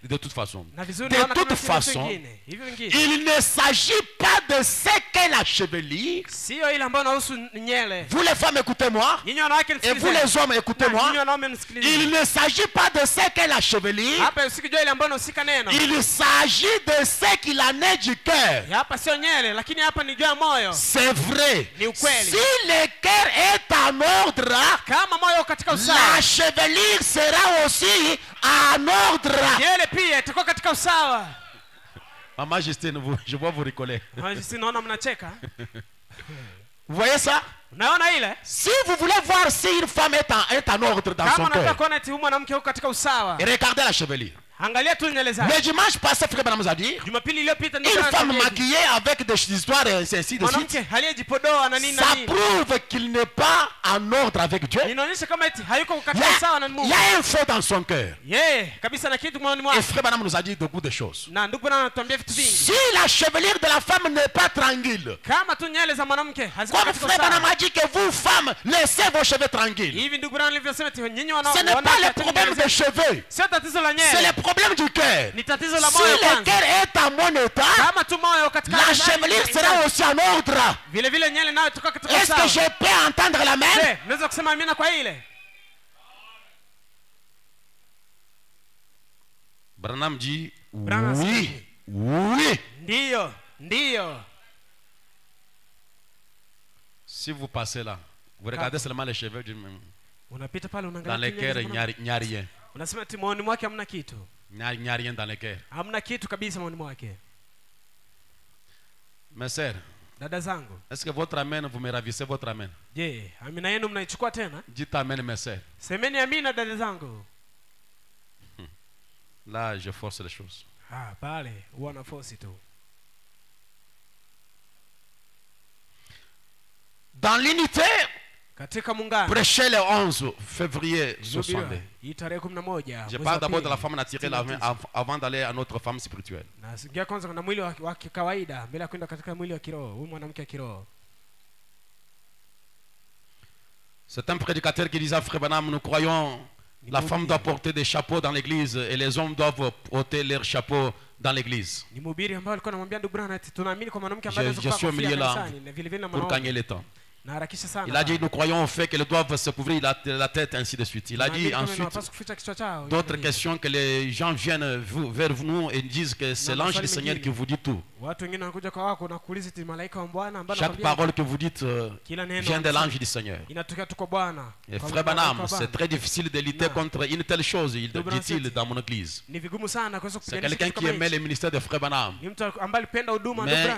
de toute façon. Na vizuri De naona toute kama si vitu façon, vingine. Hivi vingine. il ne s'agit pas de ce qu'est la chevelure. Sio ile ambayo inahusu nywele. Vous les femmes, écoutez-moi. Nyinyi wanawake Et nisikilize. vous les hommes, Na, écoutez-moi. nyinyi wanaume nisikilize. Il ne s'agit pas de ce qu'est la chevelure. Hapa usikijua ile ambayo inahusika neno. Il s'agit de ce qu'il en est du cœur. Hapa sio nywele, lakini hapa ni juu ya moyo. C'est vrai. Ni ukweli. Si le cœur est en ordre, Kama moyo katika la usawa, chevelure sera aussi en ordre. nywele pia itakuwa katika usawa. Ma Majesté, je vois vous rigoler. Sisi naona mnacheka. Vous voyez ça? Unaona ile? Si vous voulez voir si une femme est en ordre dans Kama son unataka cœur, kuona eti huyu mwanamke yuko katika usawa, regardez la chevelure. angalia tu nywele zake. Le dimanche passé, Frère Branham a dit, Jumapili iliyopita une femme maquillée avec des histoires et ainsi de suite, mwanamke aliyejipodoa na nini na ça nini. prouve qu'il n'est pas en ordre avec Dieu. Inaonyesha kama eti hayuko Il katika usawa na y Mungu. a un feu dans son cœur. Yeye kabisa na kitu moyoni Et mwake. Frère Branham nous a dit beaucoup de choses. Na ndugu bwana anatuambia vitu vingi. Si la chevelure de la femme n'est pas tranquille, Kama tu nywele za mwanamke haziko comme katika Frère Branham usawa. a dit que vous, femmes, laissez vos cheveux tranquilles. Hivi ndugu bwana alivyosema eti nyinyi Ce n'est pas le problème des cheveux, sio tatizo la c'est nywele. le problème du cœur. Ni tatizo la Si moyo le kwanza. cœur est en bon état, Kama tu moyo katika la chevelure sera aussi en ordre. vile vile nywele nayo itakuwa katika Est-ce que usawa. je peux entendre la main? Je, unaweza kusema amina kwa ile? Branham dit Branham Oui, oui. Ndiyo, ndiyo. si vous passez là, vous regardez seulement les cheveux Unapita pale dans unaangalia les tu nywele cœurs, za il n'y a, mwanamke. il n'y a rien. Unasema eti moyoni mwake hamna kitu. Il n'y a rien dans les cœurs. Hamna kitu kabisa moyoni mwake. Mes sœurs, Dada zangu, est-ce que votre amen, vous me ravissez votre amen? je, amina yenu mnaichukua tena? Dites amen, mes sœurs. Semeni amina dada zangu. Là, je force les choses. Pale huwa na force tu. Dans l'unité, Katika muungano. prêchez le 11 février 62. Hii tarehe 11. Je parle d'abord de la femme naturelle avant d'aller à notre femme spirituelle. Na singia kwanza kuna mwili wa kawaida mbele ya kwenda katika mwili wa kiroho. Huyu mwanamke wa kiroho. C'est un prédicateur qui disait, Frère Branham, nous croyons la femme doit porter des chapeaux dans l'église et les hommes doivent porter leurs chapeaux dans l'église. Ni mhubiri ambaye alikuwa anamwambia ndugu Branham ati tunaamini kwa mwanamke ambaye Je suis au milieu là pour gagner le temps. Na harakisha sana. Il a dit, nous croyons au fait qu'elles doivent se couvrir la tête, ainsi de suite. Il a dit ensuite d'autres questions que les gens viennent vers nous et disent que c'est l'ange du Seigneur qui vous dit tout. Chaque parole que vous dites vient de l'ange du Seigneur. Et Frère Branham, c'est très difficile de lutter contre une telle chose, dit-il dans mon église. C'est quelqu'un qui aimait le ministère de Frère Branham. Mais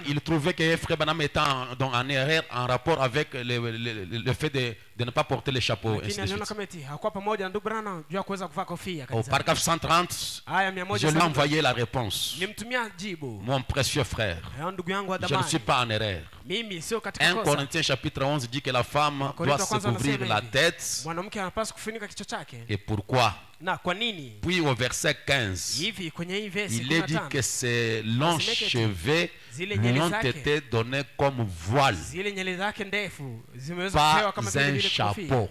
il trouvait que Frère Branham était en erreur en rapport avec le fait de ne pas porter les chapeaux. Au paragraphe 130, je lui ai envoyé la réponse. Mon précieux frère, je ne suis pas en erreur. 1 Corinthiens chapitre 11 dit que la femme doit se couvrir la tête. Et pourquoi? Puis au verset 15, il est dit que ces longs cheveux lui ont été donnés comme voile, pas un chapeau.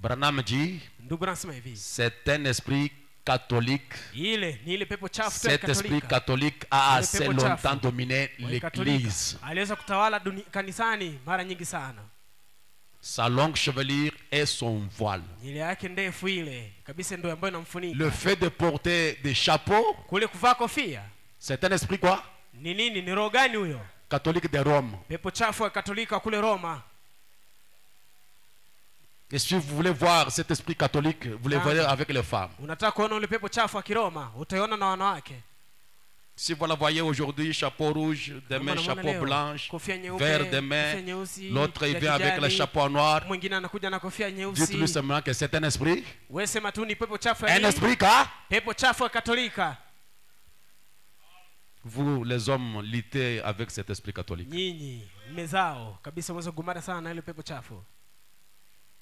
Branham dit, c'est un esprit catholique. Cet esprit catholique a assez longtemps dominé l'église. Sa longue chevelure et son voile. Le fait de porter des chapeaux, c'est un esprit quoi? Catholique de Rome. Et si vous voulez voir cet esprit catholique, vous le voyez avec les femmes. Si vous la voyez aujourd'hui, chapeau rouge, demain chapeau blanche, vert demain, l'autre il vient avec le chapeau noir. Dites-lui seulement que c'est un esprit. Un esprit catholique. Vous les hommes luttez avec cet esprit catholique.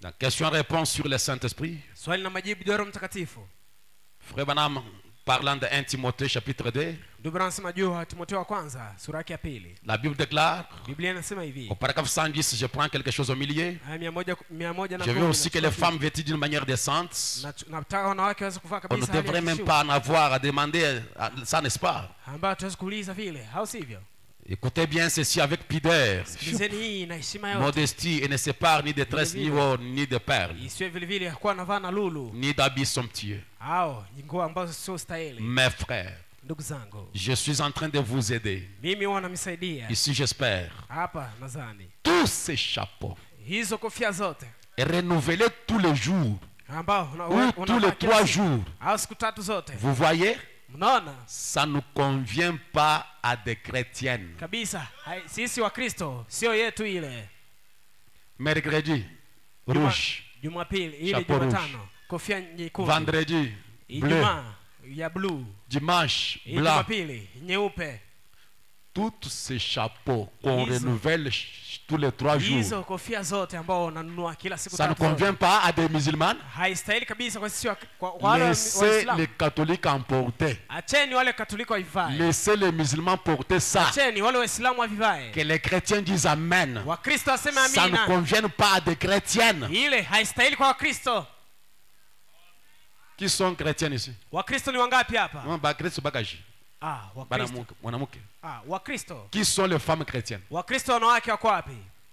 La question-réponse sur le Saint-Esprit. Frère Branham, parlant de 1 Timothée chapitre 2, la Bible déclare, au paragraphe 110, je prends quelque chose au milieu. Je veux aussi que les femmes vêtues d'une manière décente. On ne devrait même pas en avoir à demander ça, n'est-ce pas? Écoutez bien ceci avec pudeur, modestie, et ne sépare ni de tresses, ni d'or, ni de perles, ni d'habits somptueux. Mes frères, je suis en train de vous aider. Ici, j'espère. Tous ces chapeaux et renouvelés tous les jours, ou tous les 3 jours. Vous voyez? Ça ne convient pas à des chrétiennes. Mercredi, rouge, chapeau rouge. Vendredi, bleu. Dimanche, blanc. Tous ces chapeaux qu'on renouvelle tous les 3 jours, ça ne convient pas à des musulmans. Laissez les catholiques en porter. Laissez les musulmans porter ça. Que les chrétiens disent Amen. Ça ne convient pas à des chrétiennes. Qui sont chrétiens ici? Qui sont les femmes chrétiennes?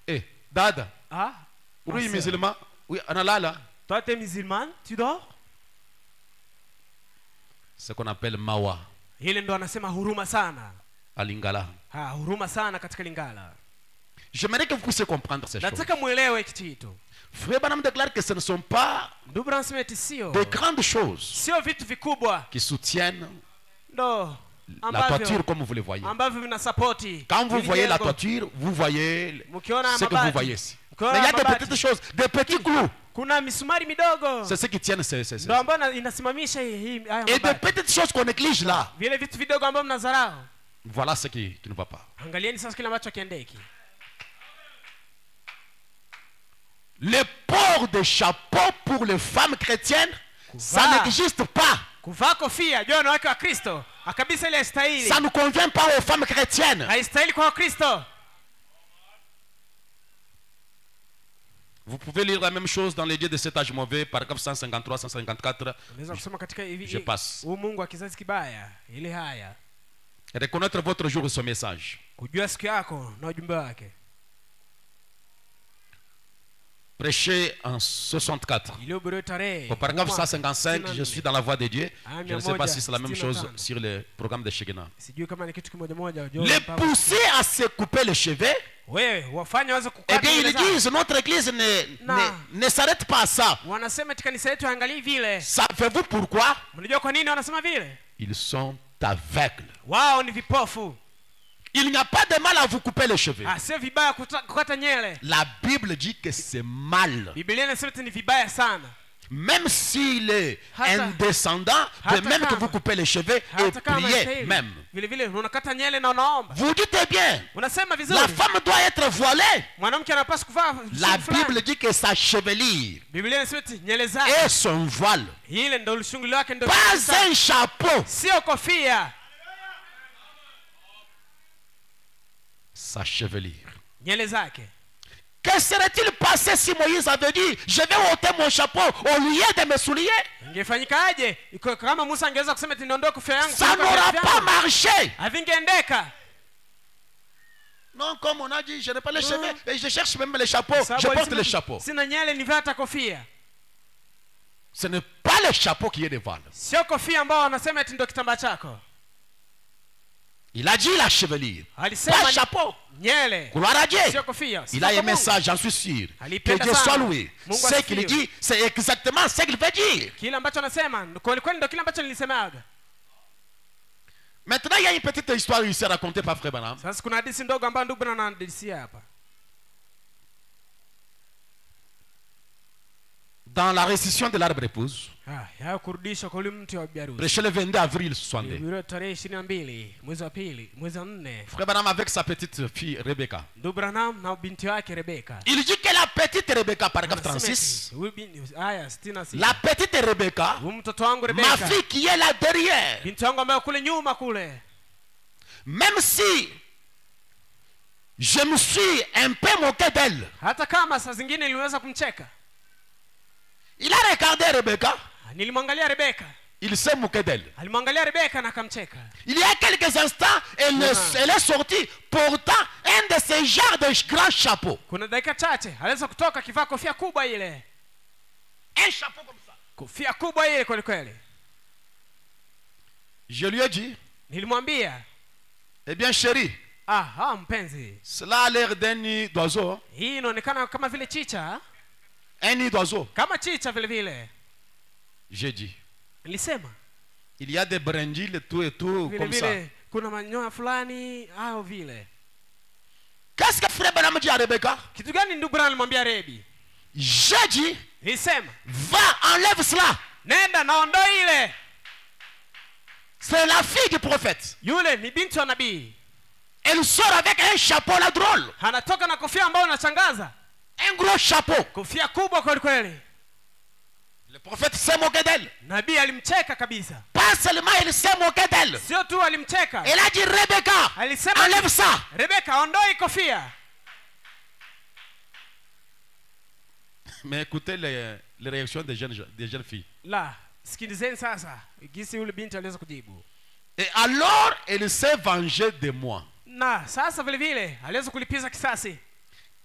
Eh, dada. Oui, musulman. Oui, analala. Toi, tu es musulman, tu dors? Ce qu'on appelle mawa. À Lingala. J'aimerais que vous puissiez comprendre ces choses. Frère Branham déclare que ce ne sont pas de grandes choses qui soutiennent la toiture comme vous le voyez. Quand vous voyez la toiture, vous voyez ce que vous voyez ici. Mais il y a des petites choses, des petits clous. C'est ce qui tiennent ces. Et des petites choses qu'on néglige là. Voilà ce qui ne va pas. Le port de chapeau pour les femmes chrétiennes, ça n'existe pas. Ça ne convient pas aux femmes chrétiennes. Vous pouvez lire la même chose dans les dieux de cet âge mauvais, paragraphe 153, 154. Je passe. Reconnaître votre jour et son message. Prêché en 64. Au paragraphe 155, je suis dans la voie de Dieu. Je ne sais pas si c'est la même chose sur le programme de Shekina. Les pousser à se couper les cheveux. Eh bien, ils disent notre église ne s'arrête pas à ça. Savez-vous pourquoi? Ils sont aveugles. Il n'y a pas de mal à vous couper les cheveux. La Bible dit que c'est mal. Même s'il est un descendant, de même que vous coupez les cheveux et priez même. Vous dites bien, la femme doit être voilée. La Bible dit que sa chevelure et son voile, pas un chapeau, sa chevelure. Que serait-il passé si Moïse avait dit, je vais ôter mon chapeau au lieu de mes souliers? Ça n'aura pas marché. Non, comme on a dit, je n'ai pas les cheveux et je cherche même les chapeaux. Je porte les chapeaux. Ce n'est pas le chapeau qui est devant. Il a dit la chevelure, pas chapeau. Gloire à Dieu. Il a aimé ça, j'en suis sûr. Que Dieu soit loué. Ce qu'il dit, c'est exactement ce qu'il veut dire. Maintenant, il y a une petite histoire ici racontée par Frère Branham. Dans la récession de l'arbre épouse, prêché le 22 avril 62. Frère Branham avec sa petite fille Rebecca. Il dit que la petite Rebecca, paragraphe 36, la petite Rebecca, ma fille qui est là derrière, même si je me suis un peu moqué d'elle, il a regardé Rebecca. Il s'est moqué d'elle. Il y a quelques instants, elle est sortie portant un de ces genres de grands chapeaux. Un chapeau comme ça. Je lui ai dit, eh bien chérie, cela a l'air d'un nid d'oiseau. Un nid d'oiseau. J'ai dit. Il y a des brindilles tout et tout comme ça. Qu'est-ce que Frère Branham dit à Rebecca? J'ai dit, va, enlève cela. C'est la fille du prophète. Elle sort avec un chapeau là drôle. Un gros chapeau. Le prophète s'est moqué d'elle. Pas seulement il s'est moqué d'elle. Elle a dit, Rebecca, enlève ça. Mais écoutez les réactions des jeunes filles. Et alors elle s'est vengée de moi.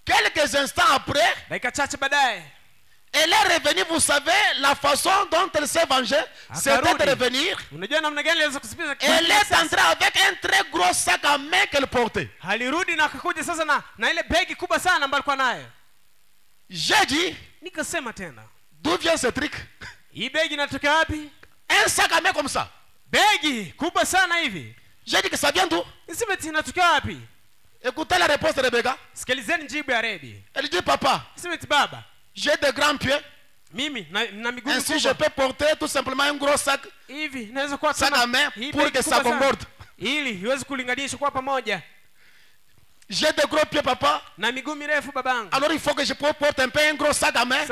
Quelques instants après, elle est revenue, vous savez, la façon dont elle s'est vengée, c'était de revenir. Elle est entrée avec un très gros sac à main qu'elle portait. J'ai dit, d'où vient ce truc? Un sac à main comme ça. J'ai dit que ça vient d'où? Écoutez la réponse de Rebecca. Elle dit, papa, j'ai de grands pieds. Ainsi je peux porter tout simplement un gros sac à main pour que ça concorde. J'ai de gros pieds, papa. Alors il faut que je porte un peu un gros sac à main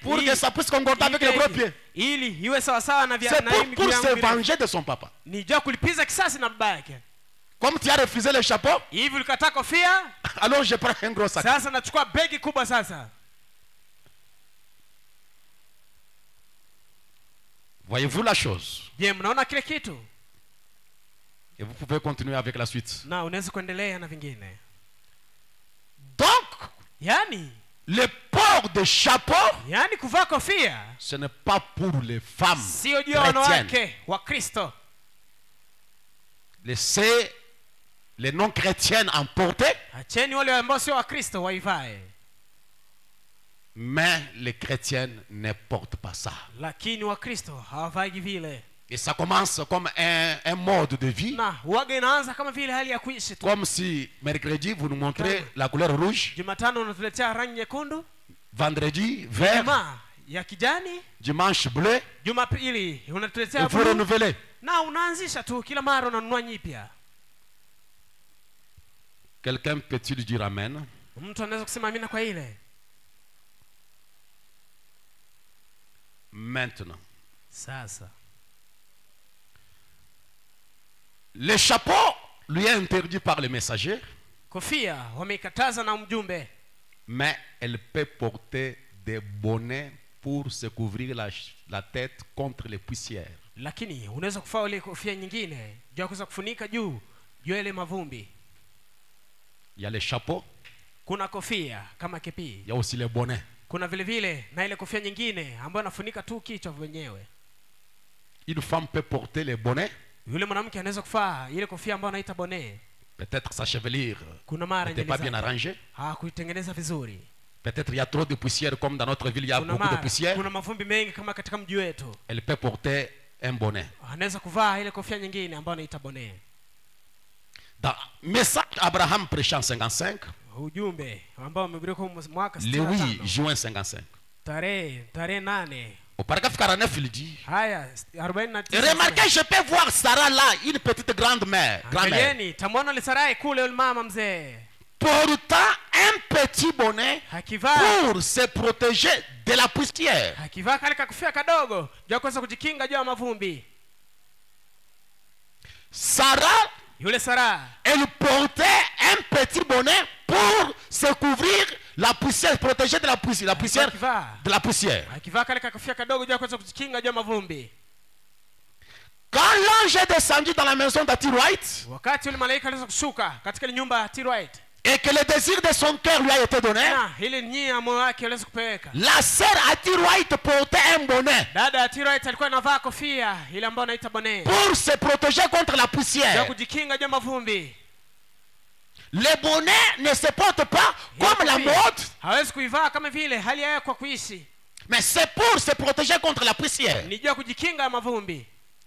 pour que ça puisse concorder avec les gros pieds. C'est pour se venger de son papa. Comme tu as refusé le chapeau, alors je prends un gros sac. Voyez-vous la chose? Et vous pouvez continuer avec la suite. Donc, le port de chapeau, ce n'est pas pour les femmes chrétiennes. Laissez les non-chrétiennes en porter. Mais les chrétiennes ne portent pas ça. Et ça commence comme un mode de vie. Comme si mercredi vous nous montrez la couleur rouge, vendredi vert, dimanche bleu, et vous renouvelez. Quelqu'un peut-il dire amen? Maintenant, le chapeau lui est interdit par le messager. Mais elle peut porter des bonnets pour se couvrir la tête contre les poussières. Lakini unaweza kuvaa ile kofia nyingine ya kuweza kufunika juu ile mavumbi. Il y a les chapeaux. Kuna kofia kama kepi. Il y a aussi les bonnets. Kuna vile vile na ile kofia nyingine ambayo inafunika tu kichwa wenyewe. Une femme peut porter les bonnets. Yule mwanamke anaweza kuvaa ile kofia ambayo anaita bonnet. Peut-être sa chevelure n'était pas bien arrangée. Kuitengeneza vizuri. Peut-être il y a trop de poussière comme dans notre ville il y a beaucoup de poussière. Kuna mavumbi mengi kama katika mji wetu. Elle peut porter un bonnet. Anaweza kuvaa ile kofia nyingine ambayo anaita bonnet. Dans message Abraham prêchant 55. Ujumbe ambao umehubiriwa kwa mwaka 65. Le 8 juin 55. Tarehe 8. Au paragraphe 49 il dit. Haya 49. Remarquez, je peux voir Sarah là, une petite grand-mère. Angalieni, tamwona Sarai kule yule mama mzee. Portant un petit bonnet pour se protéger de la poussière. Akivaa kale kakofia kadogo ndio kuweza kujikinga juu ya mavumbi. Sarah, elle portait un petit bonnet pour se couvrir la poussière, protéger de la poussière, de la poussière. Akivaa kale kakofia kadogo ndio kuweza kujikinga juu ya mavumbi. Quand l'ange est descendu dans la maison de Tyrwhite, wakati yule malaika aliweza kushuka katika nyumba ya Tyrwhite, et que le désir de son cœur lui a été donné, la sœur à Tyrwhite portait un bonnet pour se protéger contre la poussière. Les bonnets ne se portent pas comme la mode, mais c'est pour se protéger contre la poussière.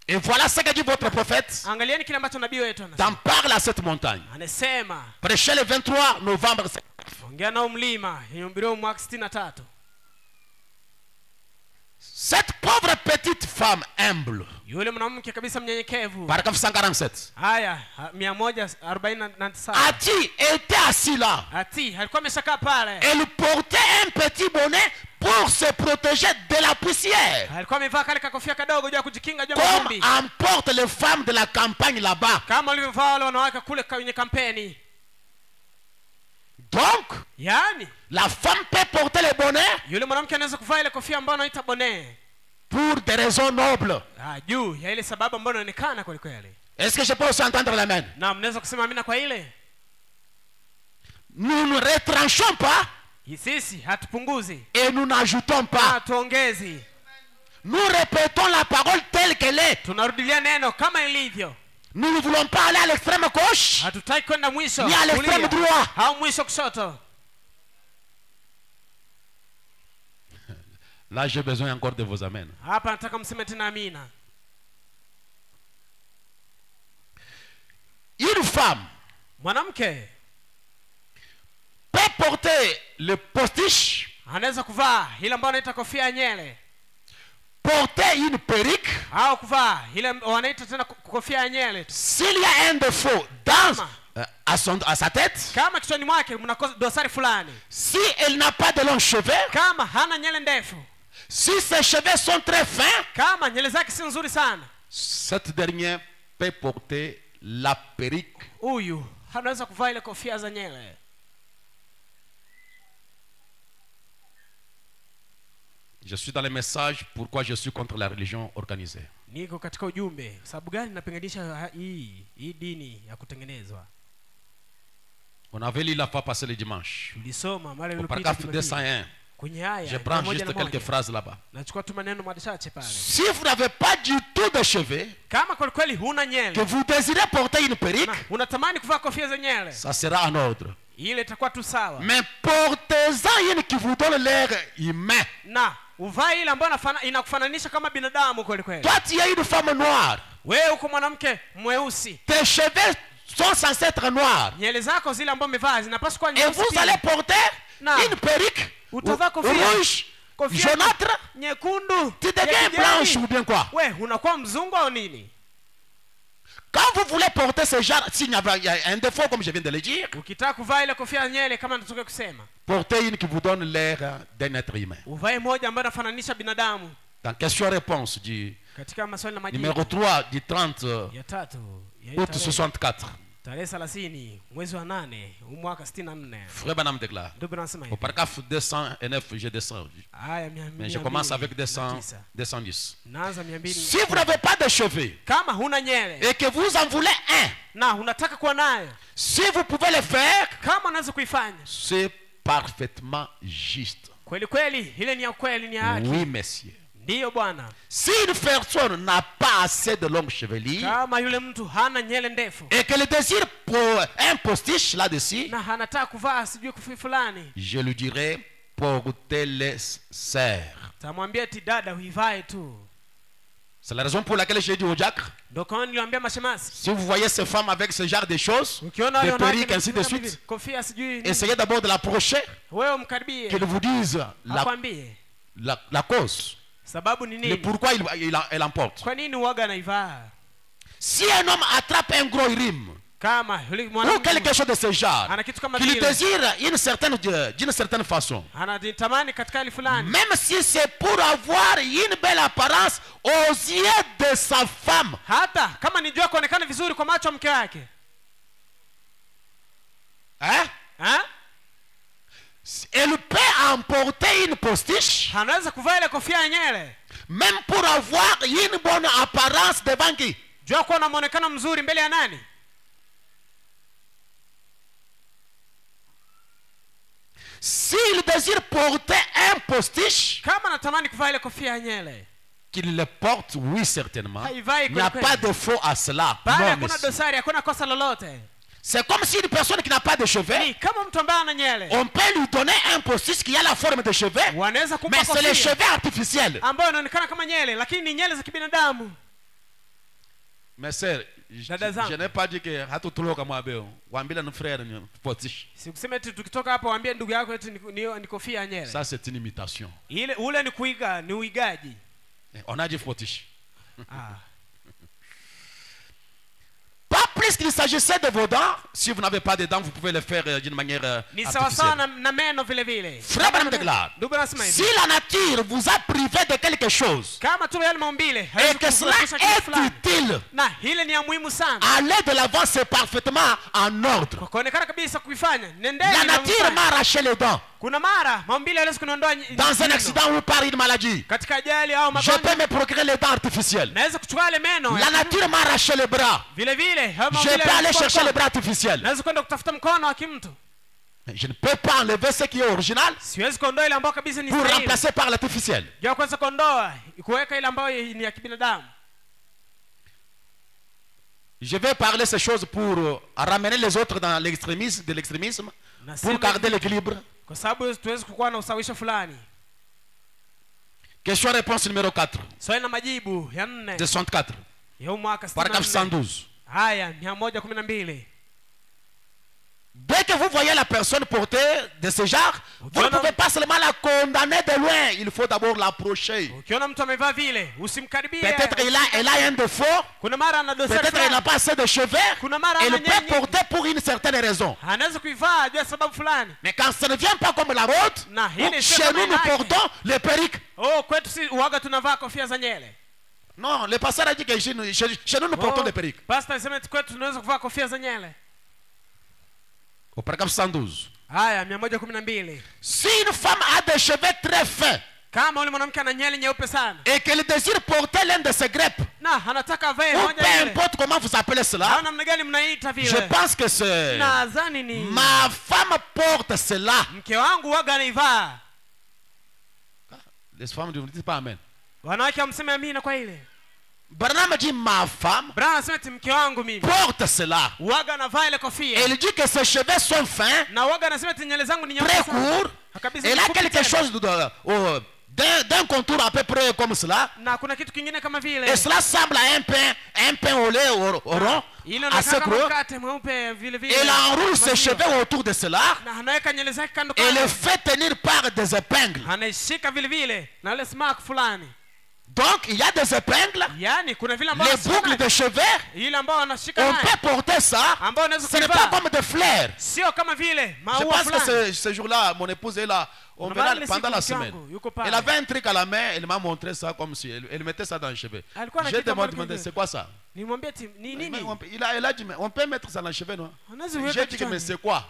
Et voilà ce que dit votre prophète. D'en parle à cette montagne. Prêchez le 23 novembre. Cette pauvre petite femme humble. Paragraphe 147. A-t-il été assis là? Elle portait un petit bonnet pour se protéger de la poussière. Comme emportent les femmes de la campagne là-bas. Donc, la femme peut porter le bonnet pour des raisons nobles. Est-ce que je peux aussi entendre l'amen? Nous ne retranchons pas et nous n'ajoutons pas. Nous répétons la parole telle qu'elle est. Nous ne voulons pas aller à l'extrême gauche ni à l'extrême droit. Là, j'ai besoin encore de vos amens. Une femme peut porter le postiche, porter une perruque. S'il y a un défaut à sa tête, si elle n'a pas de longs cheveux, si ses cheveux sont très fins, cette dernière peut porter la perruque. Je suis dans le message pourquoi je suis contre la religion organisée. On avait lu la fois passée le dimanche. Au paragraphe 201. Je prends juste quelques phrases là-bas. Si vous n'avez pas du tout de cheveux, que vous désirez porter une perruque, ça sera en ordre. Mais portez-en une qui vous donne l'air humain. Toi, tu es une femme noire. Tes cheveux sont censés être noirs. Et vous allez porter une perruque rouge, jaunâtre. Tu deviens blanche ou bien quoi? Quand vous voulez porter ce genre, s'il y a un défaut comme je viens de le dire, portez une qui vous donne l'air d'un être humain. Dans question-réponse du numéro 3 du 30 août 64. tarehe 30 mwezi wa 8 mwaka 64. Frère Branham déclare au paragraphe 209, je descends. Mais je commence avec 210. Si vous n'avez pas de cheveux et que vous en voulez un, si vous pouvez le faire, c'est parfaitement juste. Oui, messieurs. Si une personne n'a pas assez de longues chevelures et qu'elle désire pour un postiche là-dessus, je lui dirais portez-les serres. C'est la raison pour laquelle j'ai dit au diacre, si vous voyez ces femmes avec ce genre de choses, des perruques ainsi de suite, essayez d'abord de l'approcher, qu'elle vous dise la cause. Mais pourquoi elle emporte? Si un homme attrape un gros rime ou quelque chose de ce genre, qu'il désire d'une certaine façon, même si c'est pour avoir une belle apparence aux yeux de sa femme, elle peut emporter une postiche même pour avoir une bonne apparence devant qui? S'il désire porter un postiche, qu'il le porte, oui, certainement. Il n'y a pas de faux à cela. C'est comme si une personne qui n'a pas de cheveux, on peut lui donner un postiche qui a la forme de cheveux, mais c'est les cheveux artificiels. Mais sœur, je n'ai pas dit que ça c'est une imitation. On a dit postiche. Pas plus qu'il s'agissait de vos dents. Si vous n'avez pas de dents, vous pouvez le faire d'une manière artificielle. Frère Branham déclare, si la nature vous a privé de quelque chose et que cela est utile, aller de l'avant, c'est parfaitement en ordre. La nature m'a arraché les dents. Dans un accident ou par une maladie, je peux me procurer les dents artificielles. La nature m'a arraché les bras. Je peux aller chercher les bras artificiels. Mais je ne peux pas enlever ce qui est original pour remplacer par l'artificiel. Je vais parler ces choses pour ramener les autres dans l'extrémisme, pour garder l'équilibre. Question-réponse numéro 4. De 64. Paragraphe 112. Dès que vous voyez la personne porter de ce genre, vous ne pouvez pas seulement la condamner de loin. Il faut d'abord l'approcher. Peut-être elle a un défaut. Peut-être elle n'a pas assez de cheveux. Elle peut porter pour une certaine raison. Mais quand ça ne vient pas comme la route, chez nous nous portons les perruques. Non, le pasteur a dit que chez nous nous portons des perruques. Au paragraphe 112. Si une femme a des cheveux très fins et qu'elle désire porter l'un de ses greffes, ou peu importe comment vous appelez cela, je pense que c'est ma femme porte cela. Les femmes ne disent pas amen. Branham dit ma femme porte cela. Elle dit que ses cheveux sont fins, très courts. Elle a quelque chose d'un contour à peu près comme cela. Et cela semble à un pain au lait au rond, assez gros. Elle enroule ses cheveux autour de cela et les fait tenir par des épingles. Donc il y a des épingles, les boucles de cheveux, on peut porter ça, ce n'est pas comme des fleurs. Je pense que ce jour-là, mon épouse est là, on verra pendant la semaine. Elle avait un truc à la main, elle m'a montré ça comme si elle mettait ça dans les cheveux. J'ai demandé, c'est quoi ça? Elle a dit, mais on peut mettre ça dans les cheveux, non? J'ai dit, mais c'est quoi?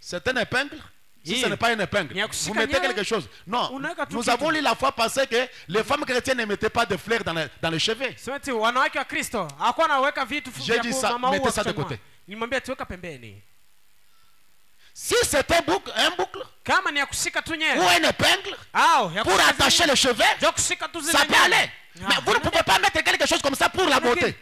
C'est un épingle? Si ce n'est pas une épingle, vous mettez quelque chose. Non, nous avons lu la fois passée que les femmes chrétiennes ne mettaient pas de fleurs dans les cheveux. J'ai dit ça, mettez ça de côté. Si c'est un boucle ou une épingle pour attacher les cheveux, ça peut aller. Mais vous ne pouvez pas mettre quelque chose comme ça pour la beauté.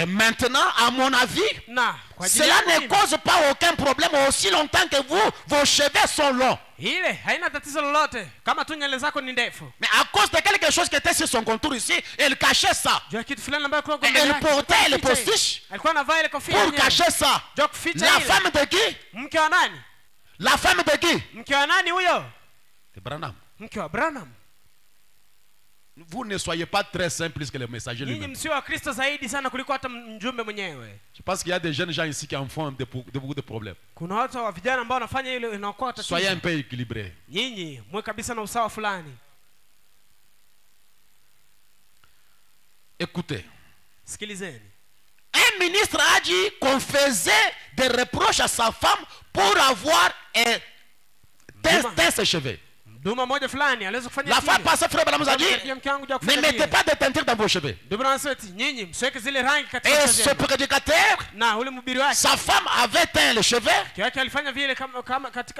Et maintenant, à mon avis, cela ne cause pas aucun problème aussi longtemps que vos cheveux sont longs. Mais à cause de quelque chose qui était sur son contour ici, elle cachait ça. Elle portait les postiches pour cacher ça. La femme de qui? La femme de qui? De Branham. Vous ne soyez pas très simple que le messager lui-même. Je pense qu'il y a des jeunes gens ici qui en font beaucoup de problèmes. Soyez un peu équilibrés. Écoutez. Un ministre a dit qu'on faisait des reproches à sa femme pour avoir teint ses cheveux. La femme passée, frère Branham a dit, ne mettez pas de teinture dans vos cheveux. Et ce prédicateur, sa femme avait teint les cheveux.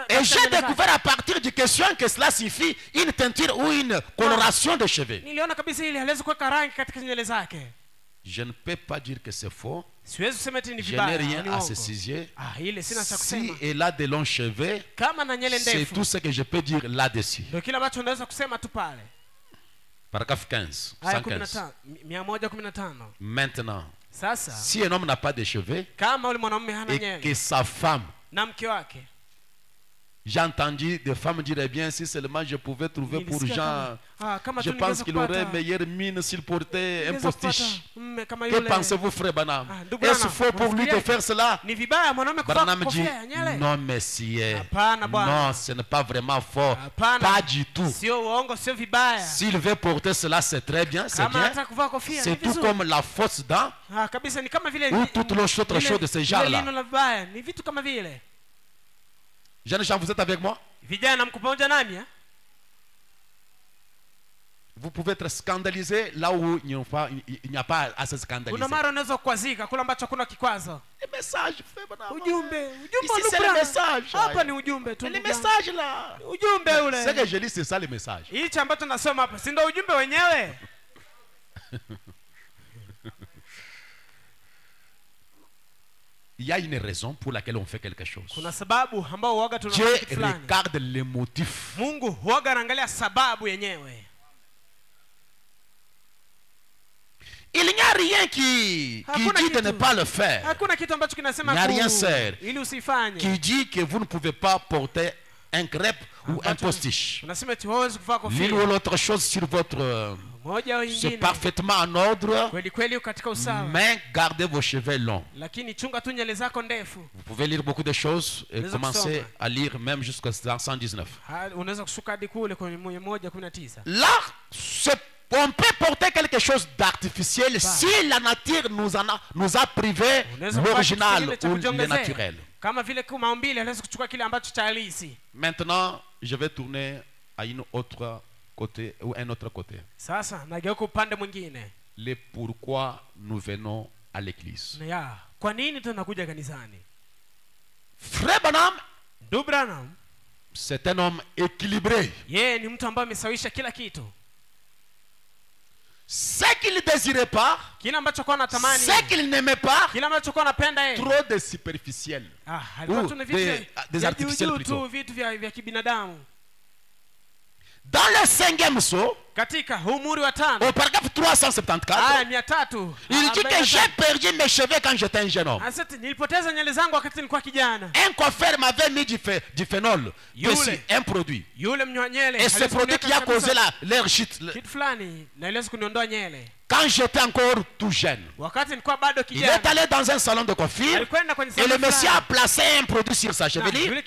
Et j'ai découvert à partir du question que cela signifie une teinture ou une coloration de cheveux. Je ne peux pas dire que c'est faux. Je n'ai rien à se sujet. Si elle a de longs cheveux, c'est tout ce que je peux dire là-dessus. Paragraphe 15. 115. Maintenant, si un homme n'a pas de cheveux et que sa femme, j'ai entendu des femmes dire, eh bien, si seulement je pouvais trouver pour Jean, je pense qu'il aurait meilleure mine s'il portait un postiche. Que pensez-vous, frère Branham? Est-ce faux pour lui de faire cela? Branham dit, non, monsieur, non, ce n'est pas vraiment fort. Pas du tout. S'il veut porter cela, c'est très bien, c'est bien. C'est tout comme la fausse dent ou toutes les autres choses de ce genre-là. Jeunes gens, vous êtes avec moi? Vous pouvez être scandalisé là où il n'y a pas à se scandaliser. Le message, ici c'est le message. Le message là. Ce que je lis, c'est ça le message. Il y a une raison pour laquelle on fait quelque chose. Dieu regarde les motifs. Il n'y a rien qui dit de ne pas le faire. Il n'y a rien, sœur, qui dit que vous ne pouvez pas porter un crêpe ou un postiche. L'une ou l'autre chose sur votre... c'est parfaitement en ordre, mais gardez vos cheveux longs. Vous pouvez lire beaucoup de choses et commencer à lire même jusqu'à 119. Là, on peut porter quelque chose d'artificiel si la nature nous a privé l'original ou le naturel. Maintenant, je vais tourner à une autre côté ou un autre côté. Le pourquoi nous venons à l'église. Frère Branham, c'est un homme équilibré. Ce qu'il ne désirait pas, ce qu'il n'aimait pas, trop de superficiel, ou des artificiels plutôt. Dans le 5e saut, Au paragraphe 374, il dit que j'ai perdu mes cheveux quand j'étais un jeune homme. Un coiffeur m'avait mis du phénol, un produit. Et ce produit qui a causé l'air chute. Quand j'étais encore tout jeune, il est allé dans un salon de coiffure et le monsieur a placé un produit sur sa chevelure et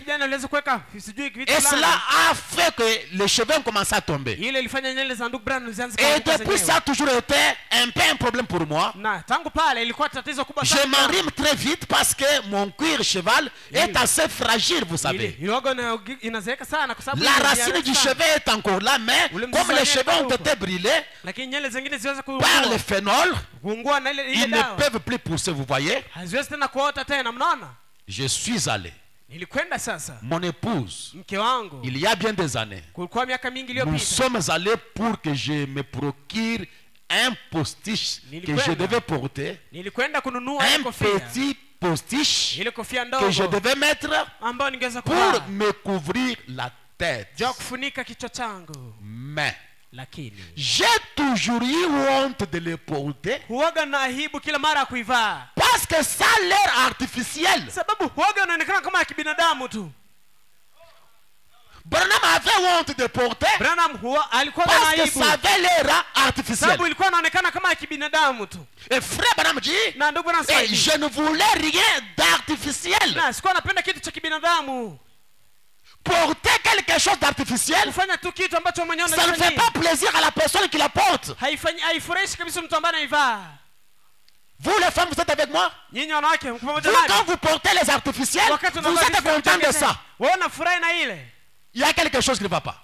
cela a fait que les cheveux ont commencé à tomber. Et depuis ça a toujours été un peu un problème pour moi. Je m'enrime très vite parce que mon cuir cheval est assez fragile, vous savez. La racine du cheveu est encore là, mais comme les cheveux ont été brûlés par le phénol, ils ne peuvent plus pousser, vous voyez. Je suis allé. Mon épouse, il y a bien des années, nous sommes allés pour que je me procure un postiche que je devais porter, un petit postiche que je devais mettre pour me couvrir la tête. Mais j'ai toujours eu honte de le porter parce que ça a l'air artificiel. Branham avait honte de porter parce que ça avait l'air artificiel. Et frère Branham dit, je ne voulais rien d'artificiel. Porter quelque chose d'artificiel, ça ne fait pas plaisir à la personne qui la porte. Vous les femmes, vous êtes avec moi? Vous, quand vous portez les artificiels, vous êtes content de ça. Il y a quelque chose qui ne va pas.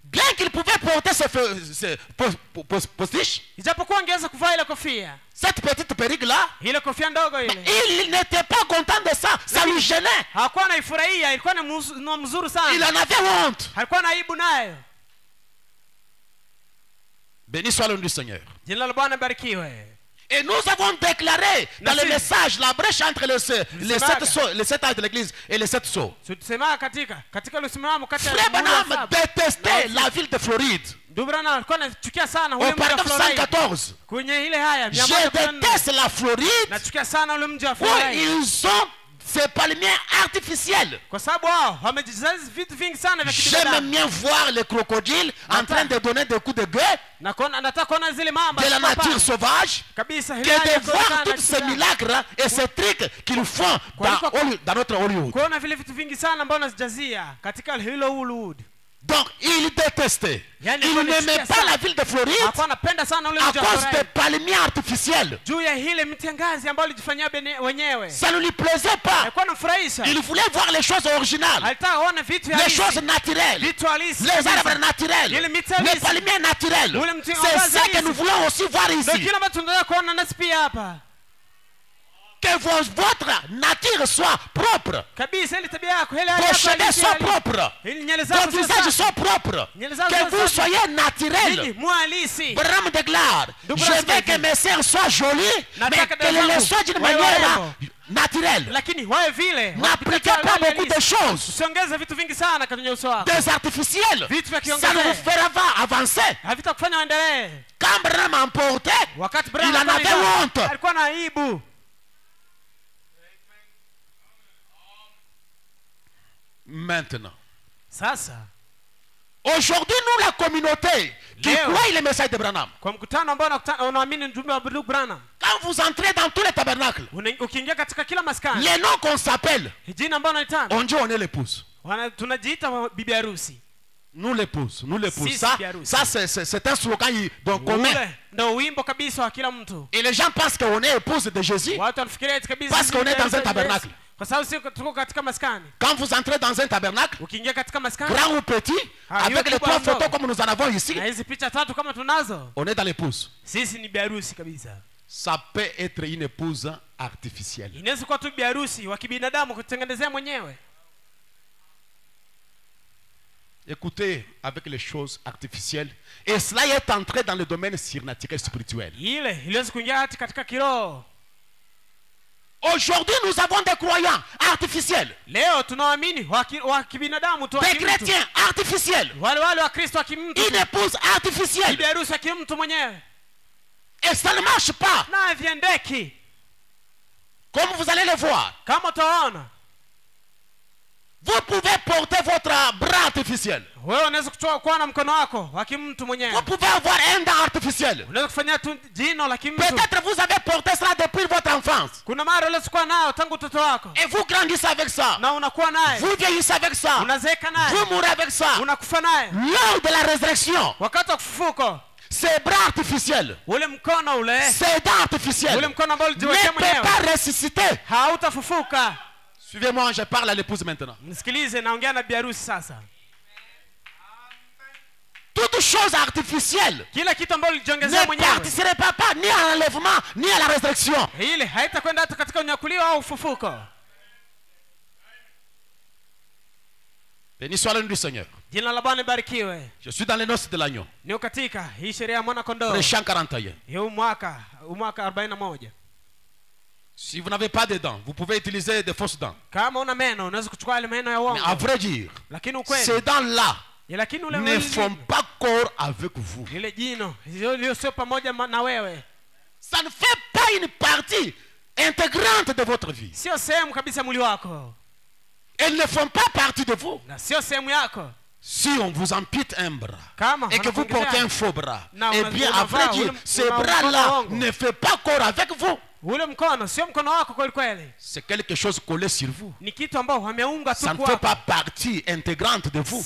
Bien qu'il pouvait porter ce postiche, cette petite perruque là, il n'était pas content de ça. Ça lui gênait. Il en avait honte. Béni soit le nom du Seigneur. Et nous avons déclaré dans le message la brèche entre les 7 âges de l'église et les 7 sceaux. Frère Branham détestait la ville de Floride. Au paragraphe 114, je déteste la Floride où ils ont ces palmiers artificiels. J'aime bien voir les crocodiles en train de donner des coups de gueule de la nature sauvage que de voir tous ces miracles et ces trucs qu'ils font dans notre Hollywood. Donc il détestait. Il n'aimait pas la ville de Floride à cause des palmiers artificiels. Ça ne lui plaisait pas. Il voulait voir les choses originales, les choses naturelles, les arbres naturels, les palmiers naturels. C'est ça que nous voulons aussi voir ici. Que votre nature soit propre, vos cheveux soient propres, vos visages soient propres, que vous soyez naturel. Branham déclare, je veux que mes sœurs soient jolies, mais qu'elles le soient d'une manière naturelle. N'appliquez pas beaucoup de choses, des artificiels. Ça ne vous fera pas avancer. Quand Branham emportait, il en avait honte. Maintenant, aujourd'hui, nous, la communauté qui croit le message de Branham, quand vous entrez dans tous les tabernacles, les noms qu'on s'appelle, on dit on est l'épouse. Nous l'épouse, nous l'épouse. Ça c'est un slogan commun. Et les gens pensent qu'on est épouse de Jésus parce qu'on est dans un tabernacle. Quand vous entrez dans un tabernacle, grand ou petit, avec les 3 photos comme nous en avons ici, on est dans l'épouse. Ça peut être une épouse artificielle. Écoutez avec les choses artificielles. Et cela est entré dans le domaine surnaturel spirituel. Aujourd'hui, nous avons des croyants artificiels. Des chrétiens artificiels. Une épouse artificielle. Et ça ne marche pas. Comme vous allez le voir. Vous pouvez porter votre bras artificiel. Vous pouvez avoir un dent artificiel. Peut-être vous avez porté cela depuis votre enfance. Et vous grandissez avec ça. Vous vieillissez avec ça. Vous mourrez avec ça. Lors de la résurrection, ces bras artificiels, ces dents artificielles ne peuvent pas ressusciter. Suivez-moi, je parle à l'épouse maintenant. Toute chose artificielle ne participerait pas ni à l'enlèvement ni à la résurrection. Béni soit le nom du Seigneur. Je suis dans les noces de l'agneau. Prêchant 41. Si vous n'avez pas de dents, vous pouvez utiliser des fausses dents. Mais à vrai dire, ces dents-là ne font pas corps avec vous. Ça ne fait pas une partie intégrante de votre vie. Elles ne font pas partie de vous. Si on vous ampute un bras et que vous portez un faux bras, eh bien, à vrai dire, ces bras-là ne font pas corps avec vous. C'est quelque chose collé sur vous. Ça ne fait pas partie intégrante de vous.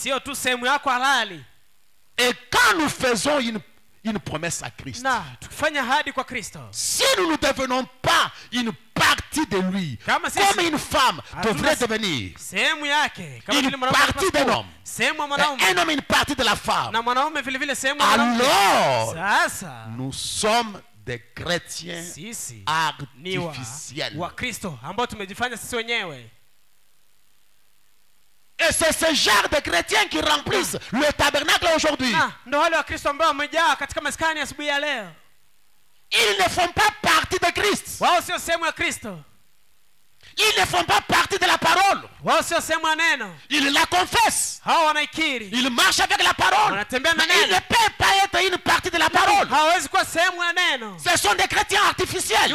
Et quand nous faisons une promesse à Christ, si nous ne devenons pas une partie de lui, comme une femme devrait devenir une partie d'un homme, un homme une partie de la femme, alors nous sommes des chrétiens artificiels. Et c'est ce genre de chrétiens qui remplissent le tabernacle aujourd'hui. Ils ne font pas partie de Christ. Ils ne font pas partie de la parole. Ils la confessent. Ils marchent avec la parole. Mais ils ne peuvent pas être une partie de la parole. Ce sont des chrétiens artificiels.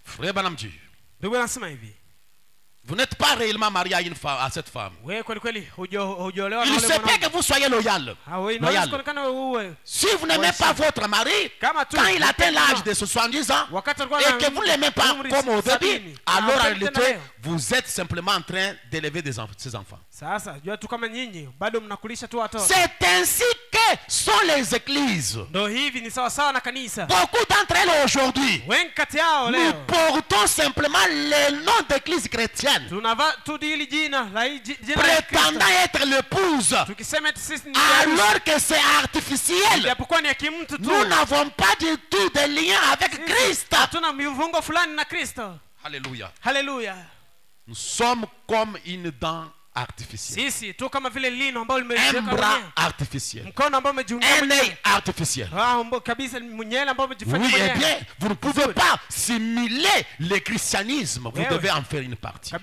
Frère Banamji, vous n'êtes pas réellement marié à cette femme. Il se peut que vous soyez loyal. Si vous n'aimez pas votre mari, quand il atteint l'âge de 70 ans, et que vous ne l'aimez pas comme au début, alors en réalité, vous êtes simplement en train d'élever ses enfants. C'est ainsi que sont les églises. Beaucoup d'entre elles aujourd'hui, nous portons simplement le nom d'église chrétienne, prétendant être l'épouse, alors que c'est artificiel. Nous n'avons pas du tout de lien avec Christ. Alléluia. Nous sommes comme une dent artificielle. Un bras artificiel. Un œil artificiel. Oui, eh bien, vous ne pouvez pas simuler le christianisme. Vous devez en faire une partie. Et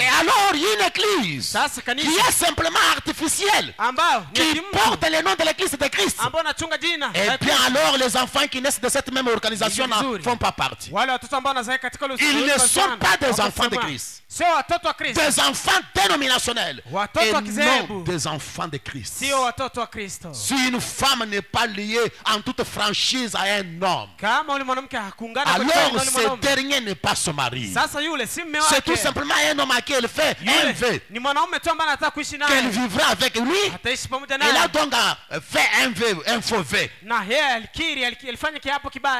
alors, il y a une église qui est simplement artificielle, qui porte le nom de l'église de Christ. Et bien alors, les enfants qui naissent de cette même organisation n'en font pas partie. Ils ne sont pas des enfants de Christ. Des enfants dénominationnels et non des enfants de Christ. Si une femme n'est pas liée en toute franchise à un homme, alors ce dernier n'est pas son mari. C'est tout simplement un homme à qui elle fait un vœu qu'elle vivra avec lui. Elle a donc fait un faux vœu.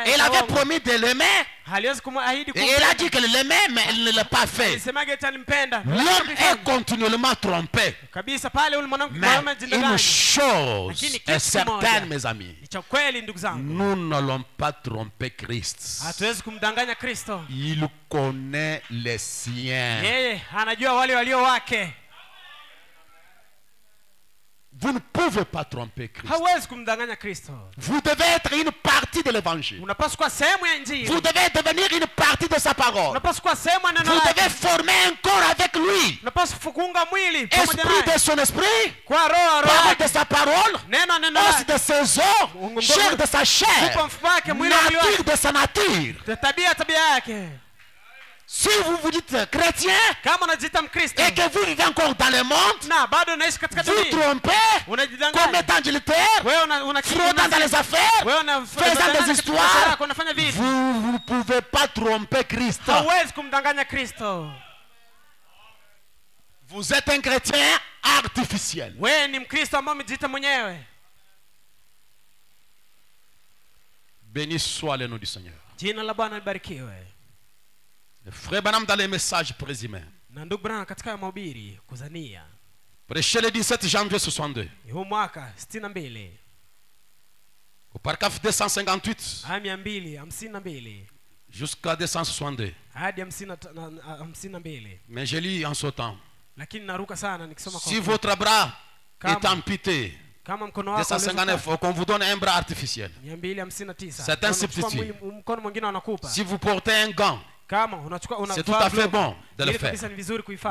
Elle avait promis de l'aimer. Et elle a dit qu'elle l'aimait, mais elle ne l'a pas fait. L'homme est continuellement trompé. Mais une chose est certaine, mes amis, nous n'allons pas tromper Christ. Il connaît les siens. Vous ne pouvez pas tromper Christ. hauwezi kumdanganya Kristo. Vous devez être une partie de l'évangile. Unapaswa kuwa sehemu ya Injili. Vous devez devenir une partie de sa parole. Unapaswa kuwa sehemu ya neno Vous lake. devez former un corps avec lui. Unapaswa kuunga mwili pamoja naye. Esprit de son esprit, Kwa roho parole de sa parole, neno os lake. de ses os, chair de sa chair, Mfupa mfupa wake, mwili wa mwili wake. nature de sa nature. Tabia yake. Si vous vous dites chrétien Kama unajiita Mkristo et que vous vivez encore dans le monde, na bado unaishi katika vous dunia, trompez, unajidanganya. commettant adultère, fraudant dans les affaires, faisant des histoires, vous ne pouvez pas tromper Christ. hauwezi kumdanganya Kristo. Vous êtes un chrétien artificiel. Wewe ni Mkristo ambaye umejiita mwenyewe. Béni soit le nom du Seigneur. Jina la Bwana libarikiwe. Le frère Branham dans les messages présumés. Na ndugu Branham katika mahubiri kuzania. Prêché le 17 janvier 62. Huu mwaka 62. Au paragraphe 258. Hadi 252. Jusqu'à 262. Hadi 52. Mais je lis en sautant. Lakini naruka sana nikisoma kwa. Si votre bras est amputé, kama mkono wako 259, qu'on vous donne un bras artificiel. 259. C'est un substitut. Mkono mwingine wanakupa. Si vous portez un gant, c'est tout à fait bon de le faire.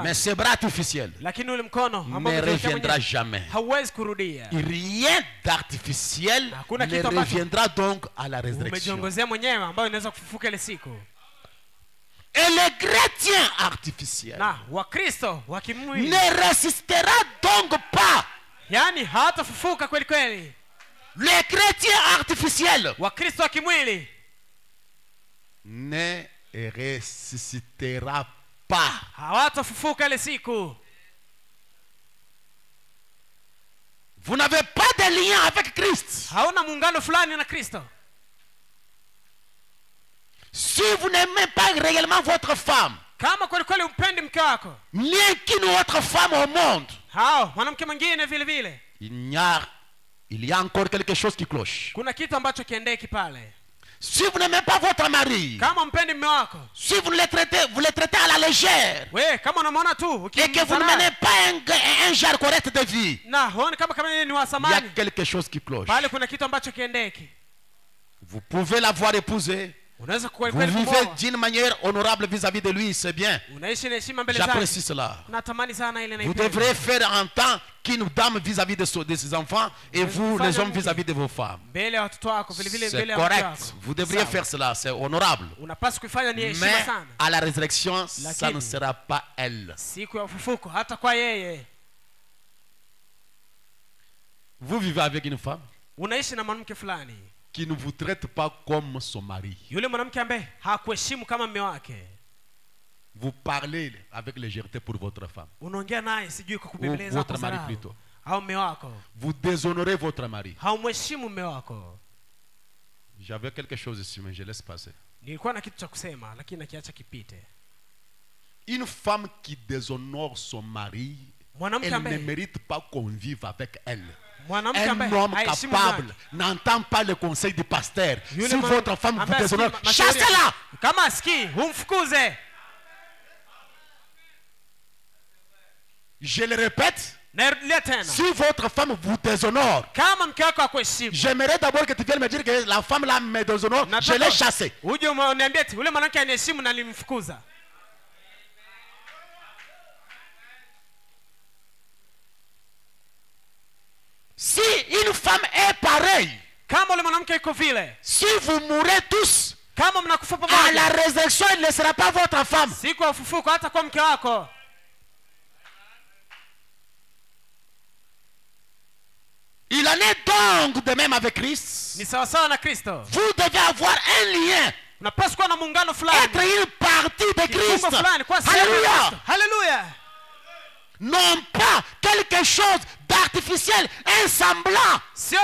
Mais ce bras artificiel ne reviendra jamais. Rien d'artificiel ne reviendra donc à la résurrection. Et le chrétien artificiel ne résistera donc pas. Le chrétien artificiel ne ressuscitera pas. Vous n'avez pas de lien avec Christ. Si vous n'aimez pas réellement votre femme, ni qu'une autre femme au monde, il y a encore quelque chose qui cloche. Si vous n'aimez pas votre mari, si vous le traitez à la légère, et que vous ne menez pas un genre correct de vie, il y a quelque chose qui cloche. Vous pouvez l'avoir épousé. Vous vivez d'une manière honorable vis-à-vis de lui, c'est bien. J'apprécie cela. Vous devrez faire en temps qu'une dame vis-à-vis de ses enfants et vous, les hommes, vis-à-vis de vos femmes. C'est correct. Vous devriez faire cela, c'est honorable. Mais à la résurrection, ça ne sera pas elle. Vous vivez avec une femme qui ne vous traite pas comme son mari. Vous parlez avec légèreté pour votre femme. Ou votre mari plutôt. Vous déshonorez votre mari. J'avais quelque chose ici, mais je laisse passer. Une femme qui déshonore son mari, elle ne mérite pas qu'on vive avec elle. Un homme capable n'entend pas le conseil du pasteur. Si votre femme vous déshonore, chassez-la. Je le répète. Si votre femme vous déshonore, j'aimerais d'abord que tu viennes me dire que la femme là me déshonore, je l'ai chassée. Si une femme est pareille, si vous mourrez tous, à la résurrection, elle ne sera pas votre femme. Il en est donc de même avec Christ. Vous devez avoir un lien. Être une partie de Christ. Alléluia. Alléluia. Non pas quelque chose d'artificiel, un semblant. Si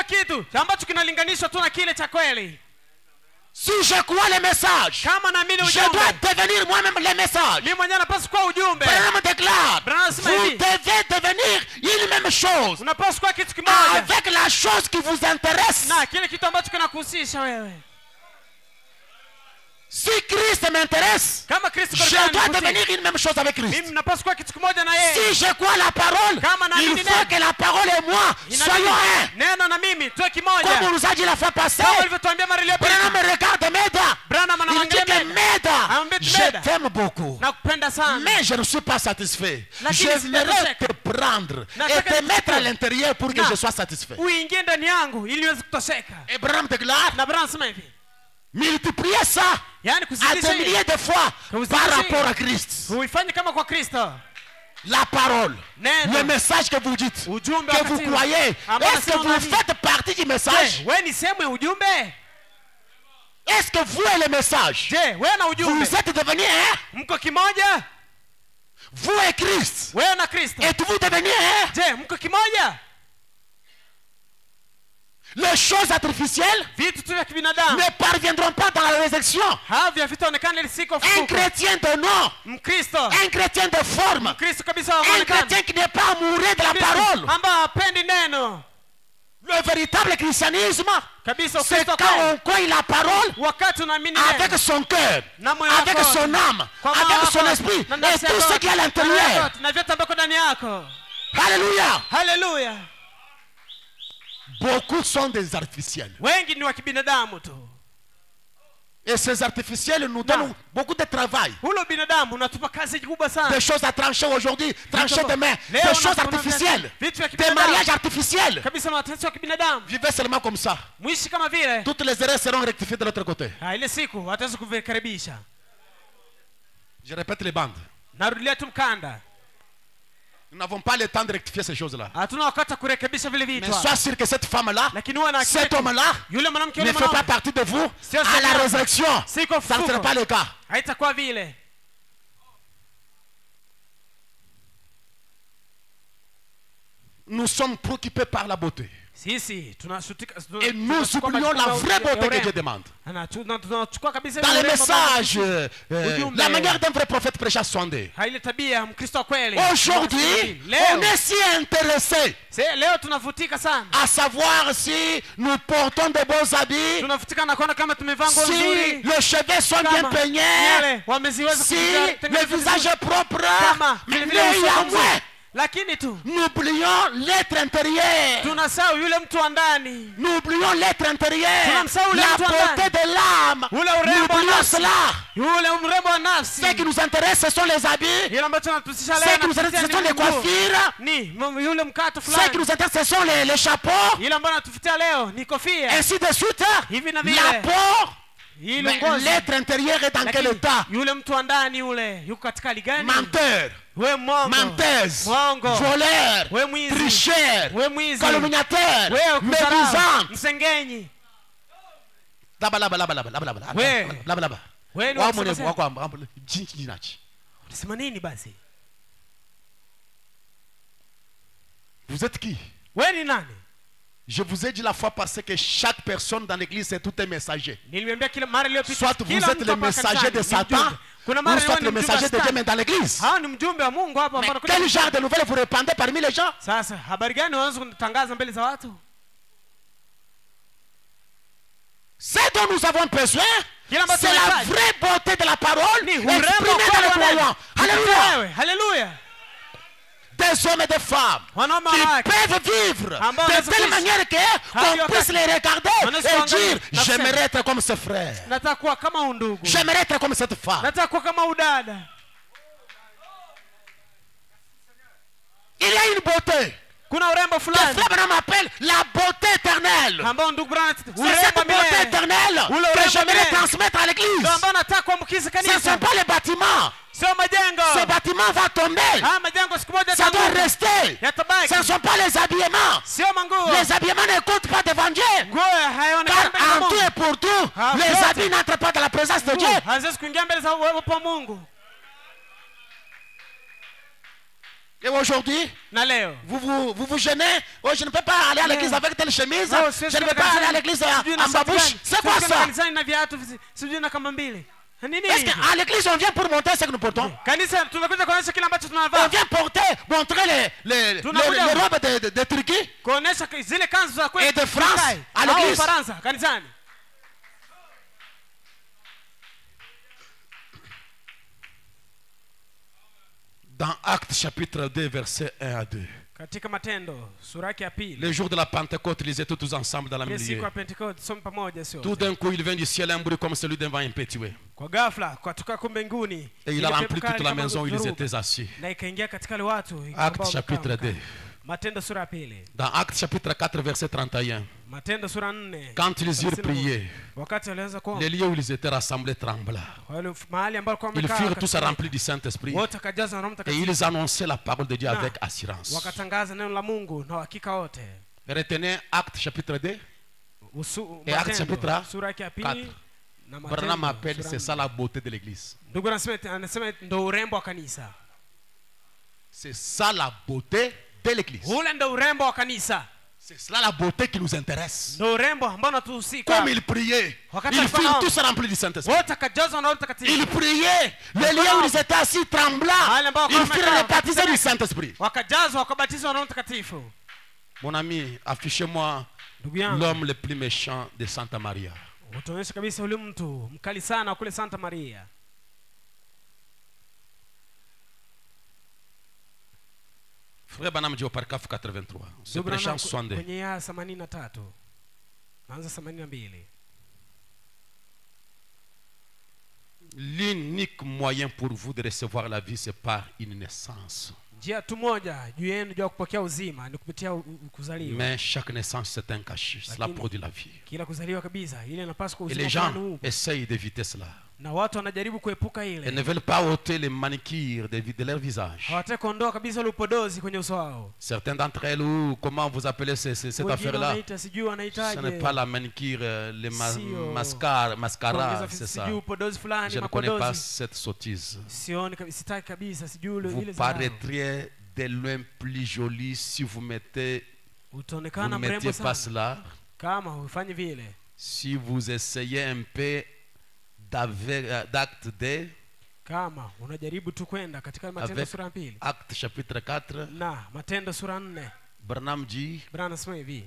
je crois le message, je dois devenir moi-même le message. Branham déclare, vous devez devenir une même chose avec la chose qui vous intéresse. Si Christ m'intéresse, je dois devenir une même chose avec Christ. Si je crois la parole, il faut que la parole et moi soyons un. Comme on nous a dit la fois passée, Branham me regarde Meda. Il dit que Meda, je t'aime beaucoup. Mais je ne suis pas satisfait. J'aimerais te prendre et te mettre à l'intérieur pour que je sois satisfait. Et Branham déclare, multipliez ça à des milliers de fois par rapport à Christ. La parole, le message que vous dites, que vous croyez, est-ce que vous faites partie du message? Est-ce que vous et le message, vous êtes devenus un? Vous et Christ, êtes-vous devenus un? Les choses artificielles ne parviendront pas dans la résurrection. Un chrétien de nom, un chrétien de forme, un chrétien qui n'est pas amoureux de la parole. Le véritable christianisme, c'est quand on croit la parole avec son cœur, avec son âme, avec son esprit et tout ce qui est à l'intérieur. Alléluia. Alléluia. Beaucoup sont des artificiels. Et ces artificiels nous donnent beaucoup de travail. Des choses à trancher aujourd'hui, trancher demain. Des choses artificielles. Des mariages artificiels. Vivez seulement comme ça. Toutes les erreurs seront rectifiées de l'autre côté. Je répète les bandes. Nous n'avons pas le temps de rectifier ces choses-là. Mais sois sûr que cette femme-là, cet homme-là, ne fait pas partie de vous à la résurrection. Ça ne sera pas le cas. Nous sommes préoccupés par la beauté. Et nous oublions la vraie beauté que Dieu demande. Dans les messages, la manière d'un vrai prophète prêcha sondé. Aujourd'hui, on est si intéressé à savoir si nous portons de bons habits, si les cheveux sont bien peignés, si le visage est propre, mais il y a moins. Nous oublions l'être intérieur. Nous oublions l'être intérieur. La beauté de l'âme. Nous oublions cela. Ce qui nous intéresse, ce sont les habits. Ce qui nous intéresse, ce sont les coiffures. Ce qui nous intéresse, ce sont les chapeaux. Ainsi de suite. La peau. Mais l'être intérieur est dans quel état? Menteur, menteuse, voleur, tricheur, calomniateur, médisant. Vous êtes qui? Je vous ai dit la fois passée que chaque personne dans l'église est tout un messager. Soit vous êtes le messager de Satan, ou soit le messager de Dieu, mais dans l'église. Mais quel genre de nouvelles vous répandez parmi les gens? Ce dont nous avons besoin, c'est la vraie beauté de la parole exprimée dans le croyant. Alléluia. Alléluia. Des hommes et des femmes qui peuvent vivre de telle manière qu'on puisse les regarder et dire: j'aimerais être comme ce frère, j'aimerais être comme cette femme. Il y a une beauté que Frère Branham appelle la beauté éternelle. C'est cette beauté éternelle que j'aimerais transmettre à l'église. Ce ne sont pas les bâtiments. Ce bâtiment va tomber. Ça doit rester. Ce ne sont pas les habillements. Les habillements ne comptent pas devant Dieu. Car en tout et pour tout, les habits n'entrent pas dans la présence de Dieu. Et aujourd'hui, vous vous gênez. Oh, je ne peux pas aller à l'église avec telle chemise. Je ne peux pas aller à l'église en babouche. C'est quoi ça? Est-ce qu'à l'église on vient pour montrer ce que nous portons? On vient montrer les robes de Turquie et de France à l'église. Dans Actes chapitre 2, verset 1 à 2. Katika Matendo sura ya pili. Le jour de la Pentecôte, ils étaient tous ensemble dans la même lieu. Tout d'un coup, il vient du ciel un bruit comme celui d'un vent impétueux. Et il a rempli toute la maison où ils étaient assis. Actes chapitre 2. Dans Actes chapitre 4, verset 31. Quand ils eurent prié, les lieux où ils étaient rassemblés trembla. Ils furent tous remplis du Saint-Esprit et ils annonçaient la parole de Dieu avec assurance. Retenez Actes chapitre 2 et Actes chapitre 4. Branham appelle, c'est ça la beauté de l'église. C'est ça la beauté de l'église. C'est cela la beauté qui nous intéresse. Comme ils priaient, ils furent tous remplis du Saint-Esprit. Ils priaient, les lieux où ils étaient assis tremblants. Ils furent baptisés du Saint-Esprit. Mon ami, affichez-moi l'homme le plus méchant de Santa Maria. Frère Branham dit au paragraphe 83. C'est prêchant 62. L'unique moyen pour vous de recevoir la vie, c'est par une naissance. Mais chaque naissance, c'est un cachet. Cela produit la vie. Et les gens essayent d'éviter cela. Ils ne veulent pas ôter les manicures de leur visage. Certains d'entre elles, ou comment vous appelez cette affaire-là, ce n'est pas la manicure, les mascaras, c'est ça. Je ne connais pas cette sottise. Vous paraîtriez de loin plus joli si vous mettiez pas cela. Si vous essayez un peu d'acte D avec Acte chapitre 4, Branham dit,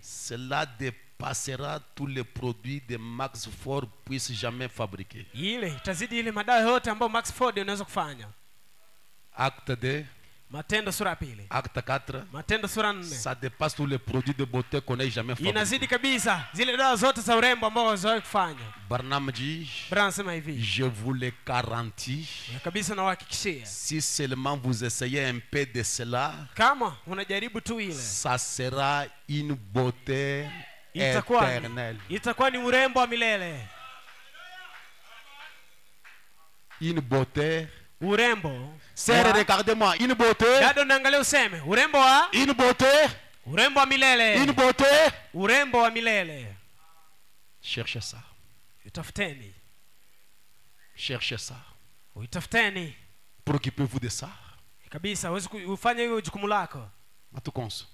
cela dépassera tous les produits de Max Ford puisse jamais fabriquer. Acte D, Acte 4, ça dépasse tous les produits de beauté qu'on ait jamais fabriqué. Branham dit, je vous le garantis, si seulement vous essayez un peu de cela, ça sera une beauté éternelle. Une beauté. Sœur, regardez-moi, une beauté. Une beauté. Une beauté. Cherchez ça. Cherchez ça. Préoccupez-vous de ça. Matukonso.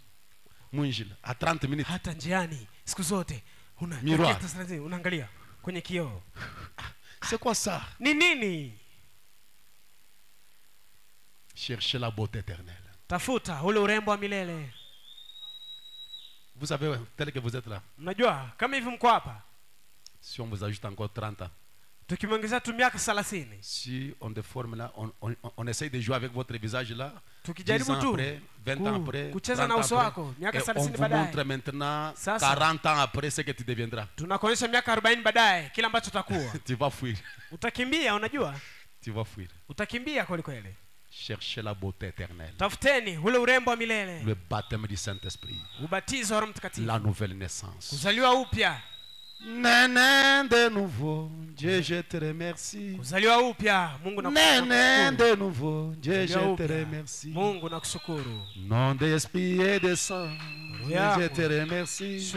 Mwinjila. À 30 minutes. Miroir. C'est quoi ça? Cherchez la beauté éternelle. Vous savez, tel que vous êtes là. Si on vous ajoute encore 30 ans. Si on déforme là, on essaye de jouer avec votre visage là. 10 ans après, 20 ans après, 30 ans après, et on vous montre maintenant 40 ans après ce que tu deviendras. Tu vas fuir. Tu vas fuir. Cherchez la beauté éternelle. Le baptême du Saint-Esprit. La nouvelle naissance. Néné de nouveau, Dieu je te remercie. Néné de nouveau, Dieu je te remercie. Nom d'esprit et de sang, Dieu je te remercie.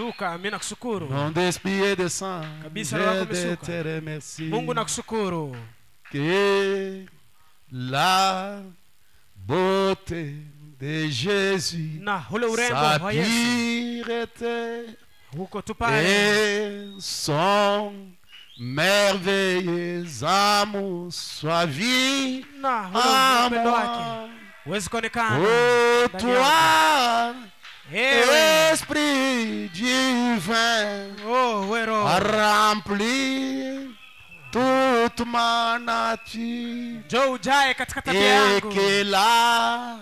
Nom d'esprit et de sang, Dieu je te remercie. Que la beauté de Jésus, sa pureté et son merveilleux amour soit vie à moi. Oh toi, Esprit divin, remplis toute toute ma nature et que la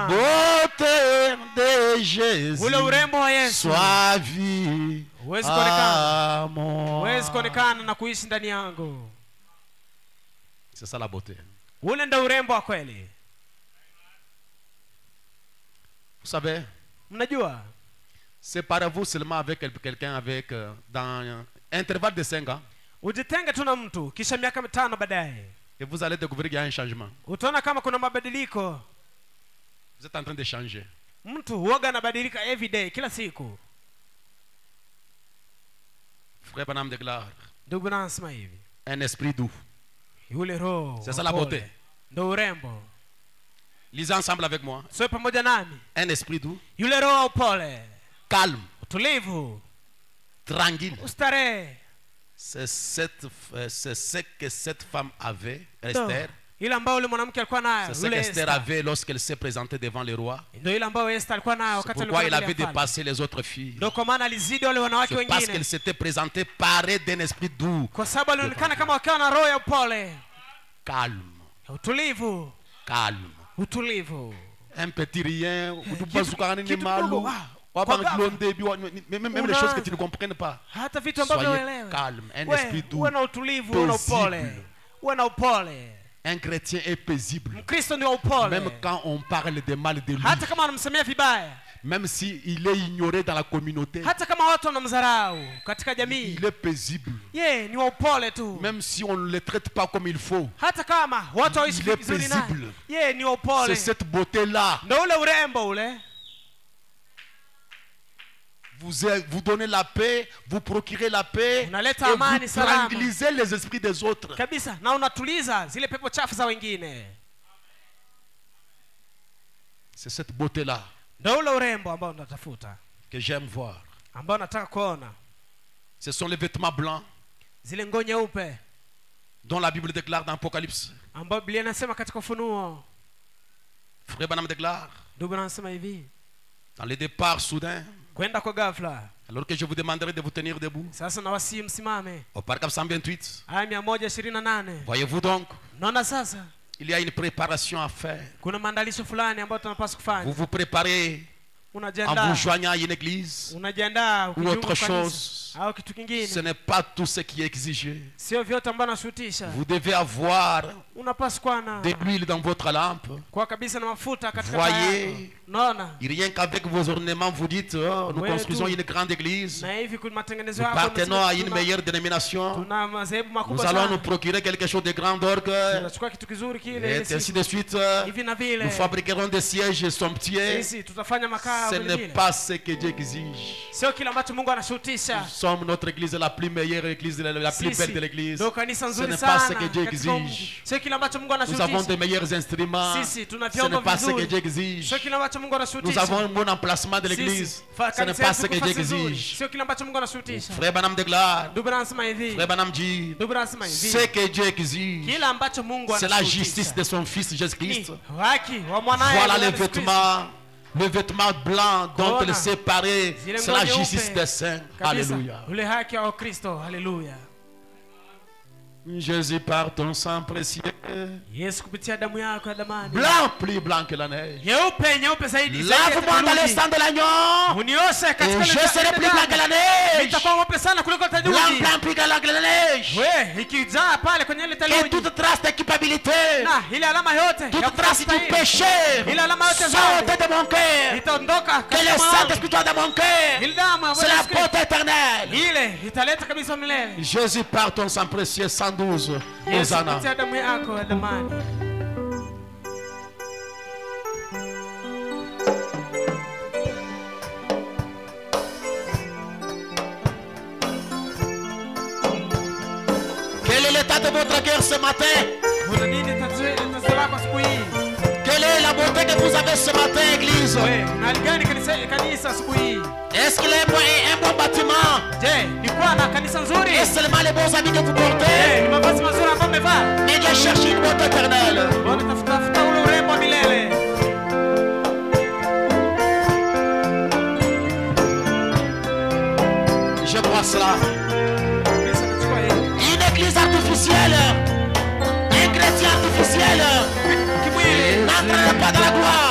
beauté de Jésus soit vie à moi. C'est ça la beauté. Vous savez, séparez-vous seulement avec quelqu'un avec dans un intervalle de 5 ans. Et vous allez découvrir qu'il y a un changement. Vous êtes en train de changer. Frère Branham déclare un esprit doux. C'est ça la beauté. Lisez ensemble avec moi. Un esprit doux, calme, tranquille. C'est ce que cette femme avait, Esther. C'est ce qu'Esther avait lorsqu'elle s'est présentée devant le roi. C'est pourquoi elle avait dépassé les autres filles. C'est parce qu'elle s'était présentée parée d'un esprit doux. Calme. Calme. Un petit rien. Même les choses que tu ne comprends pas. Soyez calme. Un esprit doux, paisible. Un chrétien est paisible. Même quand on parle de mal de lui. Même s'il est ignoré dans la communauté. Il est paisible. Même si on ne le traite pas comme il faut. Il est paisible. C'est cette beauté-là. Vous donnez la paix, vous procurez la paix, et vous tranquillisez les esprits des autres. C'est cette beauté-là que j'aime voir. Ce sont les vêtements blancs dont la Bible déclare dans l'Apocalypse. Frère Branham déclare dans le départ soudain, alors que je vous demanderai de vous tenir debout. Au paragraphe 128. Voyez-vous donc, il y a une préparation à faire. Vous vous préparez en vous joignant à une église ou autre chose. Ce n'est pas tout ce qui est exigé. Vous devez avoir de l'huile dans votre lampe. Voyez, rien qu'avec vos ornements vous dites nous construisons une grande église, nous appartenons à une meilleure dénomination, nous allons nous procurer quelque chose de grand orgue, et ainsi de suite. Nous fabriquerons des sièges somptueux. Ce n'est pas ce que Dieu exige. Nous sommes notre église la plus meilleure église, la plus belle de l'église. Ce n'est pas ce que Dieu exige. Nous avons de meilleurs instruments. Ce n'est pas ce que Dieu exige. Nous avons un bon emplacement de l'église. Ce n'est pas ce que Dieu exige. Frère Branham déclare, Frère Branham dit, ce que Dieu exige, c'est la justice de son fils Jésus-Christ. Voilà les vêtements. Le vêtement blanc dont elle s'est séparée, c'est la justice des saints. Alléluia. Jésus par ton sang précieux, blanc, plus blanc que la neige. Lave-moi dans le sang de l'agneau, et je serai plus blanc que la neige. Blanc, blanc, plus blanc que la neige. Que toute trace d'équipabilité, toute trace du péché sorte de mon cœur. Que le Saint-Esprit soit dans mon cœur. C'est la beauté éternelle. Jésus par ton sang précieux, 112. Hosanna. Quel est l'état de votre cœur ce matin? Quelle est la beauté que vous avez ce matin, église? Est-ce qu'il est un bon bâtiment? Et seulement les bons amis que vous portez? Mais Dieu cherche une beauté éternelle. Je crois cela. Une église artificielle aussi artificielle n'entrera pas dans la gloire.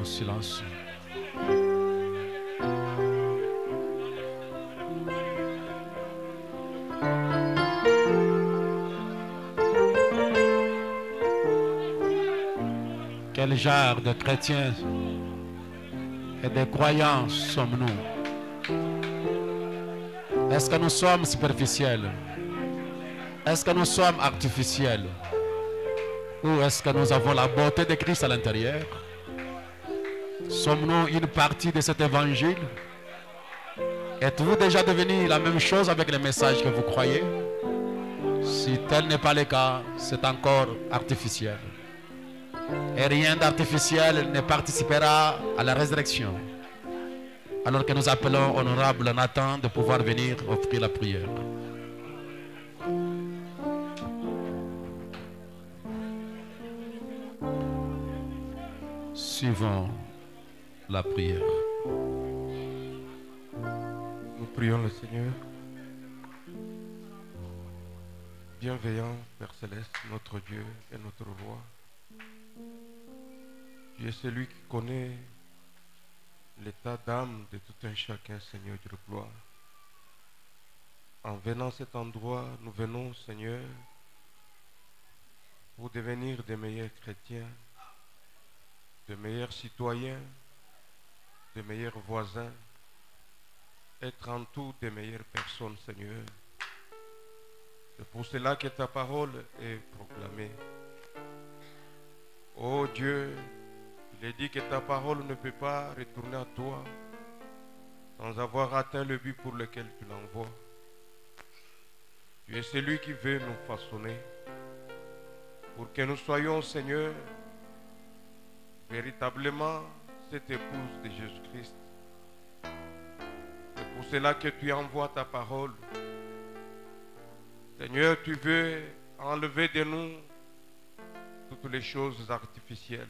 en silence. Quel genre de chrétiens et de croyants sommes-nous? Est-ce que nous sommes superficiels? Est-ce que nous sommes artificiels? Ou est-ce que nous avons la beauté de Christ à l'intérieur? Sommes-nous une partie de cet évangile? Êtes-vous déjà devenu la même chose avec les messages que vous croyez? Si tel n'est pas le cas, c'est encore artificiel. Et rien d'artificiel ne participera à la résurrection. Alors que nous appelons honorable Nathan de pouvoir venir offrir la prière. Suivons la prière. Nous prions le Seigneur. Bienveillant Père Céleste, notre Dieu et notre Roi. Tu es celui qui connaît l'état d'âme de tout un chacun, Seigneur Dieu de gloire. En venant à cet endroit, nous venons, Seigneur, pour devenir des meilleurs chrétiens, de meilleurs citoyens, de meilleurs voisins, être en tout des meilleures personnes, Seigneur. C'est pour cela que ta parole est proclamée. Oh Dieu, il est dit que ta parole ne peut pas retourner à toi sans avoir atteint le but pour lequel tu l'envoies. Tu es celui qui veut nous façonner pour que nous soyons, Seigneur, véritablement cette épouse de Jésus-Christ. C'est pour cela que tu envoies ta parole. Seigneur, tu veux enlever de nous toutes les choses artificielles.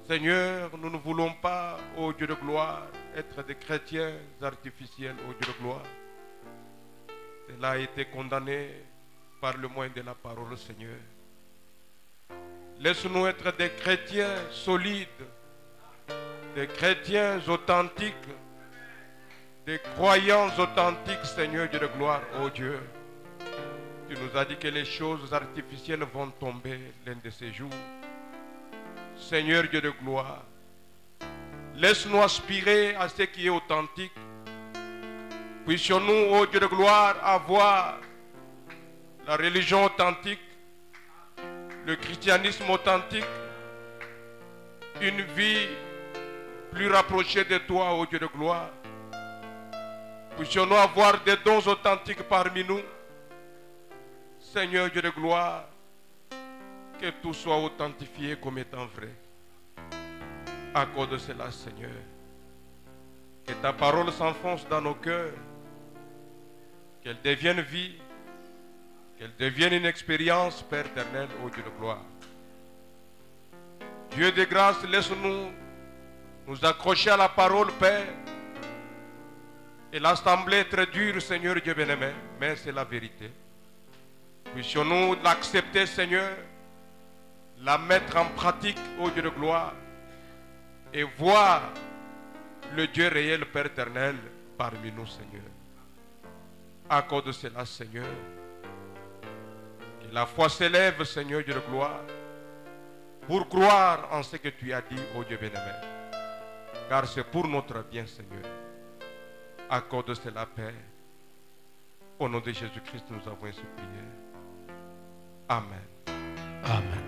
Seigneur, nous ne voulons pas, ô Dieu de gloire, être des chrétiens artificiels, ô Dieu de gloire. Cela a été condamné par le moyen de la parole, Seigneur. Laisse-nous être des chrétiens solides, des chrétiens authentiques, des croyants authentiques, Seigneur Dieu de gloire, ô Dieu. Tu nous as dit que les choses artificielles vont tomber l'un de ces jours. Seigneur Dieu de gloire, laisse-nous aspirer à ce qui est authentique. Puissions-nous, ô Dieu de gloire, avoir la religion authentique, le christianisme authentique, une vie plus rapprochée de toi, ô Dieu de gloire. Puissions-nous avoir des dons authentiques parmi nous. Seigneur Dieu de gloire, que tout soit authentifié comme étant vrai. À cause de cela, Seigneur, que ta parole s'enfonce dans nos cœurs, qu'elle devienne vie, qu'elle devienne une expérience, Père éternel, ô Dieu de gloire. Dieu de grâce, laisse-nous nous accrocher à la parole, Père. Et l'assemblée est très dure, Seigneur Dieu bien-aimé, mais c'est la vérité. Puissions-nous l'accepter, Seigneur, la mettre en pratique, ô Dieu de gloire, et voir le Dieu réel, Père éternel, parmi nous, Seigneur. À cause de cela, Seigneur, que la foi s'élève, Seigneur Dieu de gloire, pour croire en ce que tu as dit, ô Dieu bien-aimé. Car c'est pour notre bien, Seigneur. À cause de cela, Père, au nom de Jésus-Christ, nous avons ainsi prié. Amen. Amen.